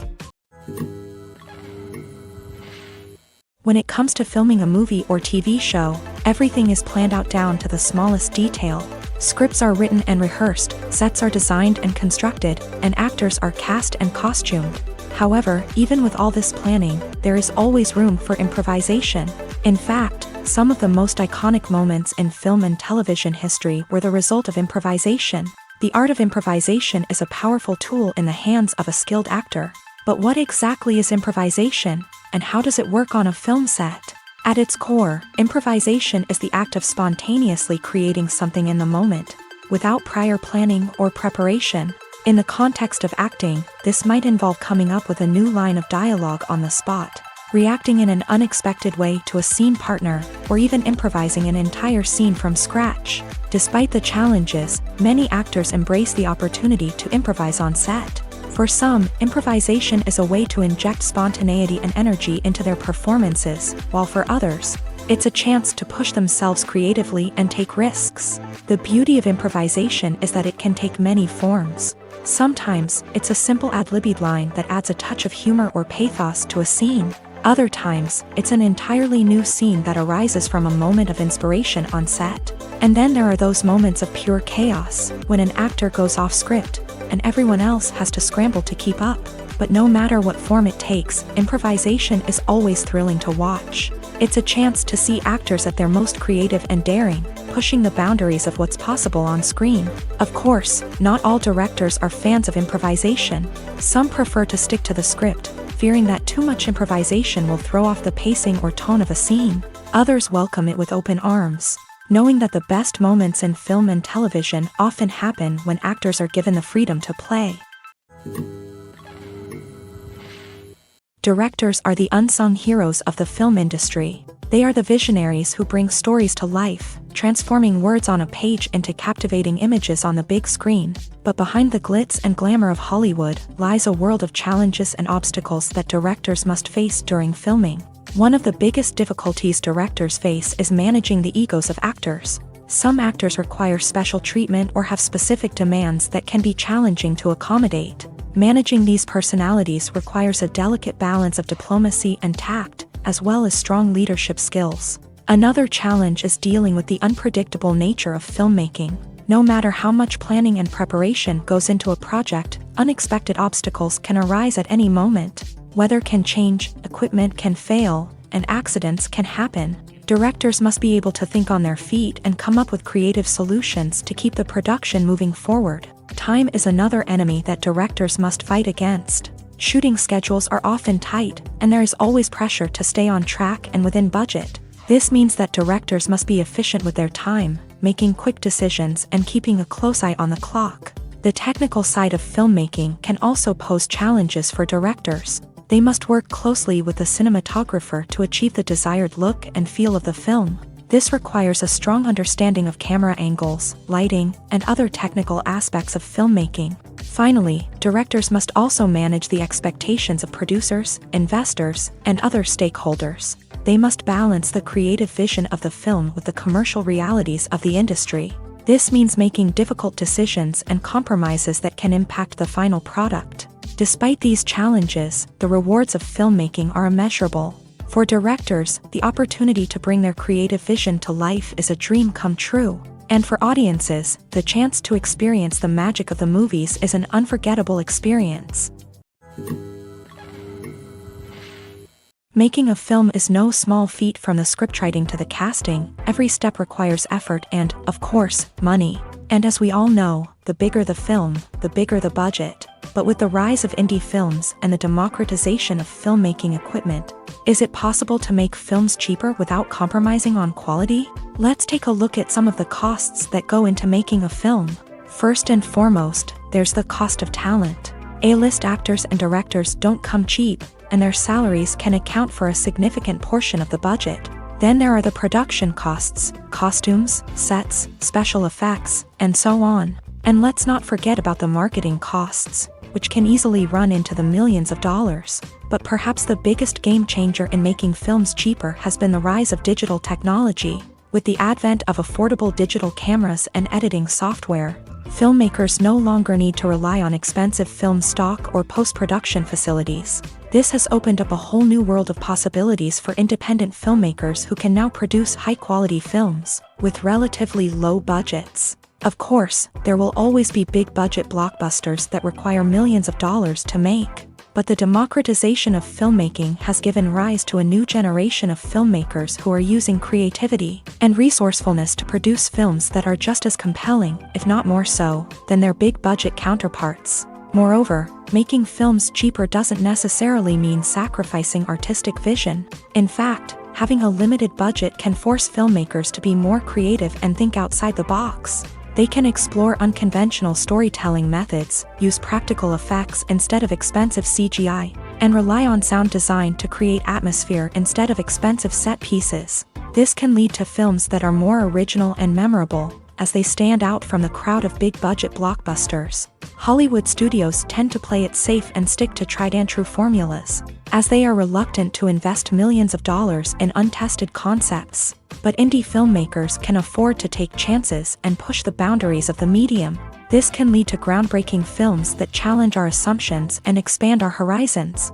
When it comes to filming a movie or TV show, everything is planned out down to the smallest detail. Scripts are written and rehearsed, sets are designed and constructed, and actors are cast and costumed. However, even with all this planning, there is always room for improvisation. In fact, some of the most iconic moments in film and television history were the result of improvisation. The art of improvisation is a powerful tool in the hands of a skilled actor. But what exactly is improvisation, and how does it work on a film set? At its core, improvisation is the act of spontaneously creating something in the moment, without prior planning or preparation. In the context of acting, this might involve coming up with a new line of dialogue on the spot, reacting in an unexpected way to a scene partner, or even improvising an entire scene from scratch. Despite the challenges, many actors embrace the opportunity to improvise on set. For some, improvisation is a way to inject spontaneity and energy into their performances, while for others, it's a chance to push themselves creatively and take risks. The beauty of improvisation is that it can take many forms. Sometimes, it's a simple ad-libbed line that adds a touch of humor or pathos to a scene. Other times, it's an entirely new scene that arises from a moment of inspiration on set. And then there are those moments of pure chaos, when an actor goes off script, and everyone else has to scramble to keep up. But no matter what form it takes, improvisation is always thrilling to watch. It's a chance to see actors at their most creative and daring, pushing the boundaries of what's possible on screen. Of course, not all directors are fans of improvisation. Some prefer to stick to the script, fearing that too much improvisation will throw off the pacing or tone of a scene. Others welcome it with open arms, knowing that the best moments in film and television often happen when actors are given the freedom to play. Directors are the unsung heroes of the film industry. They are the visionaries who bring stories to life, transforming words on a page into captivating images on the big screen. But behind the glitz and glamour of Hollywood lies a world of challenges and obstacles that directors must face during filming. One of the biggest difficulties directors face is managing the egos of actors. Some actors require special treatment or have specific demands that can be challenging to accommodate. Managing these personalities requires a delicate balance of diplomacy and tact, as well as strong leadership skills. Another challenge is dealing with the unpredictable nature of filmmaking. No matter how much planning and preparation goes into a project, unexpected obstacles can arise at any moment. Weather can change, equipment can fail, and accidents can happen. Directors must be able to think on their feet and come up with creative solutions to keep the production moving forward. Time is another enemy that directors must fight against. Shooting schedules are often tight, and there is always pressure to stay on track and within budget. This means that directors must be efficient with their time, making quick decisions and keeping a close eye on the clock. The technical side of filmmaking can also pose challenges for directors. They must work closely with the cinematographer to achieve the desired look and feel of the film. This requires a strong understanding of camera angles, lighting, and other technical aspects of filmmaking. Finally, directors must also manage the expectations of producers, investors, and other stakeholders. They must balance the creative vision of the film with the commercial realities of the industry. This means making difficult decisions and compromises that can impact the final product. Despite these challenges, the rewards of filmmaking are immeasurable. For directors, the opportunity to bring their creative vision to life is a dream come true. And for audiences, the chance to experience the magic of the movies is an unforgettable experience. Making a film is no small feat. From the scriptwriting to the casting, every step requires effort and, of course, money. And as we all know, the bigger the film, the bigger the budget. But with the rise of indie films and the democratization of filmmaking equipment, is it possible to make films cheaper without compromising on quality? Let's take a look at some of the costs that go into making a film. First and foremost, there's the cost of talent. A-list actors and directors don't come cheap, and their salaries can account for a significant portion of the budget. Then there are the production costs, costumes, sets, special effects, and so on. And let's not forget about the marketing costs, which can easily run into the millions of dollars. But perhaps the biggest game changer in making films cheaper has been the rise of digital technology. With the advent of affordable digital cameras and editing software, filmmakers no longer need to rely on expensive film stock or post-production facilities. This has opened up a whole new world of possibilities for independent filmmakers who can now produce high-quality films with relatively low budgets. Of course, there will always be big-budget blockbusters that require millions of dollars to make. But the democratization of filmmaking has given rise to a new generation of filmmakers who are using creativity and resourcefulness to produce films that are just as compelling, if not more so, than their big-budget counterparts. Moreover, making films cheaper doesn't necessarily mean sacrificing artistic vision. In fact, having a limited budget can force filmmakers to be more creative and think outside the box. They can explore unconventional storytelling methods, use practical effects instead of expensive CGI, and rely on sound design to create atmosphere instead of expensive set pieces. This can lead to films that are more original and memorable, as they stand out from the crowd of big-budget blockbusters. Hollywood studios tend to play it safe and stick to tried-and-true formulas, as they are reluctant to invest millions of dollars in untested concepts. But indie filmmakers can afford to take chances and push the boundaries of the medium. This can lead to groundbreaking films that challenge our assumptions and expand our horizons.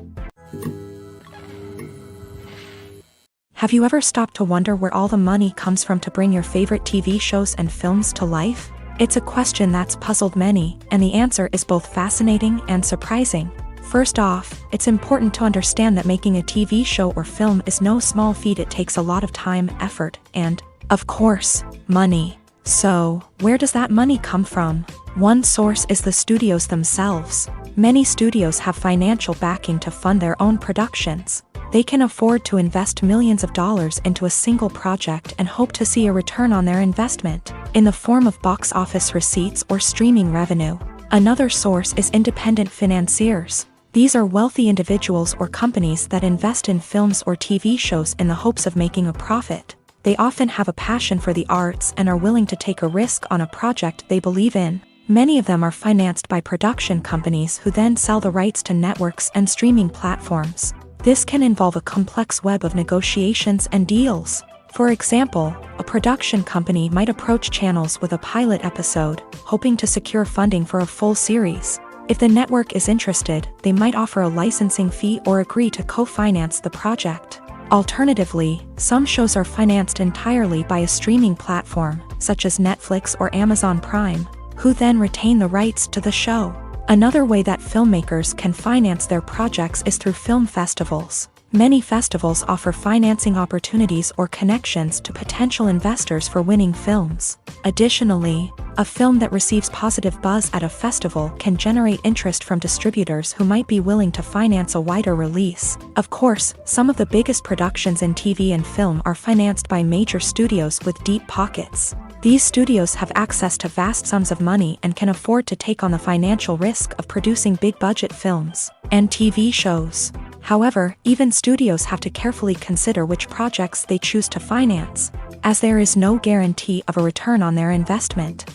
Have you ever stopped to wonder where all the money comes from to bring your favorite TV shows and films to life? It's a question that's puzzled many, and the answer is both fascinating and surprising. First off, it's important to understand that making a TV show or film is no small feat. It takes a lot of time, effort, and, of course, money. So, where does that money come from? One source is the studios themselves. Many studios have financial backing to fund their own productions. They can afford to invest millions of dollars into a single project and hope to see a return on their investment, in the form of box office receipts or streaming revenue. Another source is independent financiers. These are wealthy individuals or companies that invest in films or TV shows in the hopes of making a profit. They often have a passion for the arts and are willing to take a risk on a project they believe in. Many of them are financed by production companies who then sell the rights to networks and streaming platforms. This can involve a complex web of negotiations and deals. For example, a production company might approach channels with a pilot episode, hoping to secure funding for a full series. If the network is interested, they might offer a licensing fee or agree to co-finance the project. Alternatively, some shows are financed entirely by a streaming platform, such as Netflix or Amazon Prime, who then retain the rights to the show. Another way that filmmakers can finance their projects is through film festivals. Many festivals offer financing opportunities or connections to potential investors for winning films. Additionally, a film that receives positive buzz at a festival can generate interest from distributors who might be willing to finance a wider release. Of course, some of the biggest productions in TV and film are financed by major studios with deep pockets. These studios have access to vast sums of money and can afford to take on the financial risk of producing big-budget films and TV shows. However, even studios have to carefully consider which projects they choose to finance, as there is no guarantee of a return on their investment.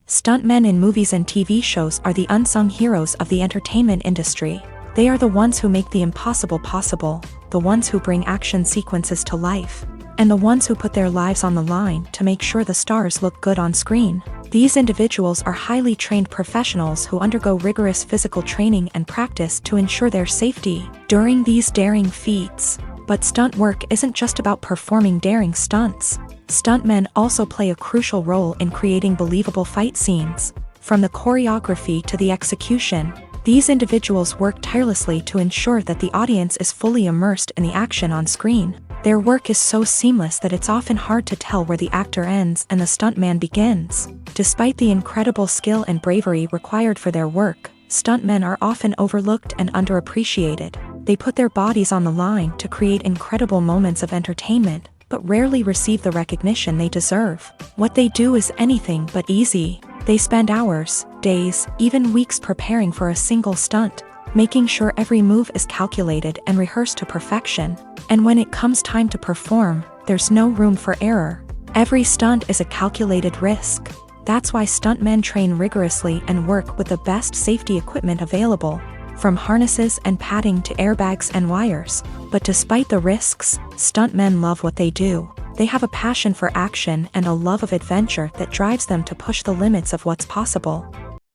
Stuntmen in movies and TV shows are the unsung heroes of the entertainment industry. They are the ones who make the impossible possible, the ones who bring action sequences to life, and the ones who put their lives on the line to make sure the stars look good on screen. These individuals are highly trained professionals who undergo rigorous physical training and practice to ensure their safety during these daring feats. But stunt work isn't just about performing daring stunts. Stuntmen also play a crucial role in creating believable fight scenes. From the choreography to the execution, these individuals work tirelessly to ensure that the audience is fully immersed in the action on screen. Their work is so seamless that it's often hard to tell where the actor ends and the stuntman begins. Despite the incredible skill and bravery required for their work, stuntmen are often overlooked and underappreciated. They put their bodies on the line to create incredible moments of entertainment, but rarely receive the recognition they deserve. What they do is anything but easy. They spend hours, days, even weeks preparing for a single stunt, making sure every move is calculated and rehearsed to perfection. And when it comes time to perform, there's no room for error. Every stunt is a calculated risk. That's why stuntmen train rigorously and work with the best safety equipment available, from harnesses and padding to airbags and wires. But despite the risks, stuntmen love what they do. They have a passion for action and a love of adventure that drives them to push the limits of what's possible.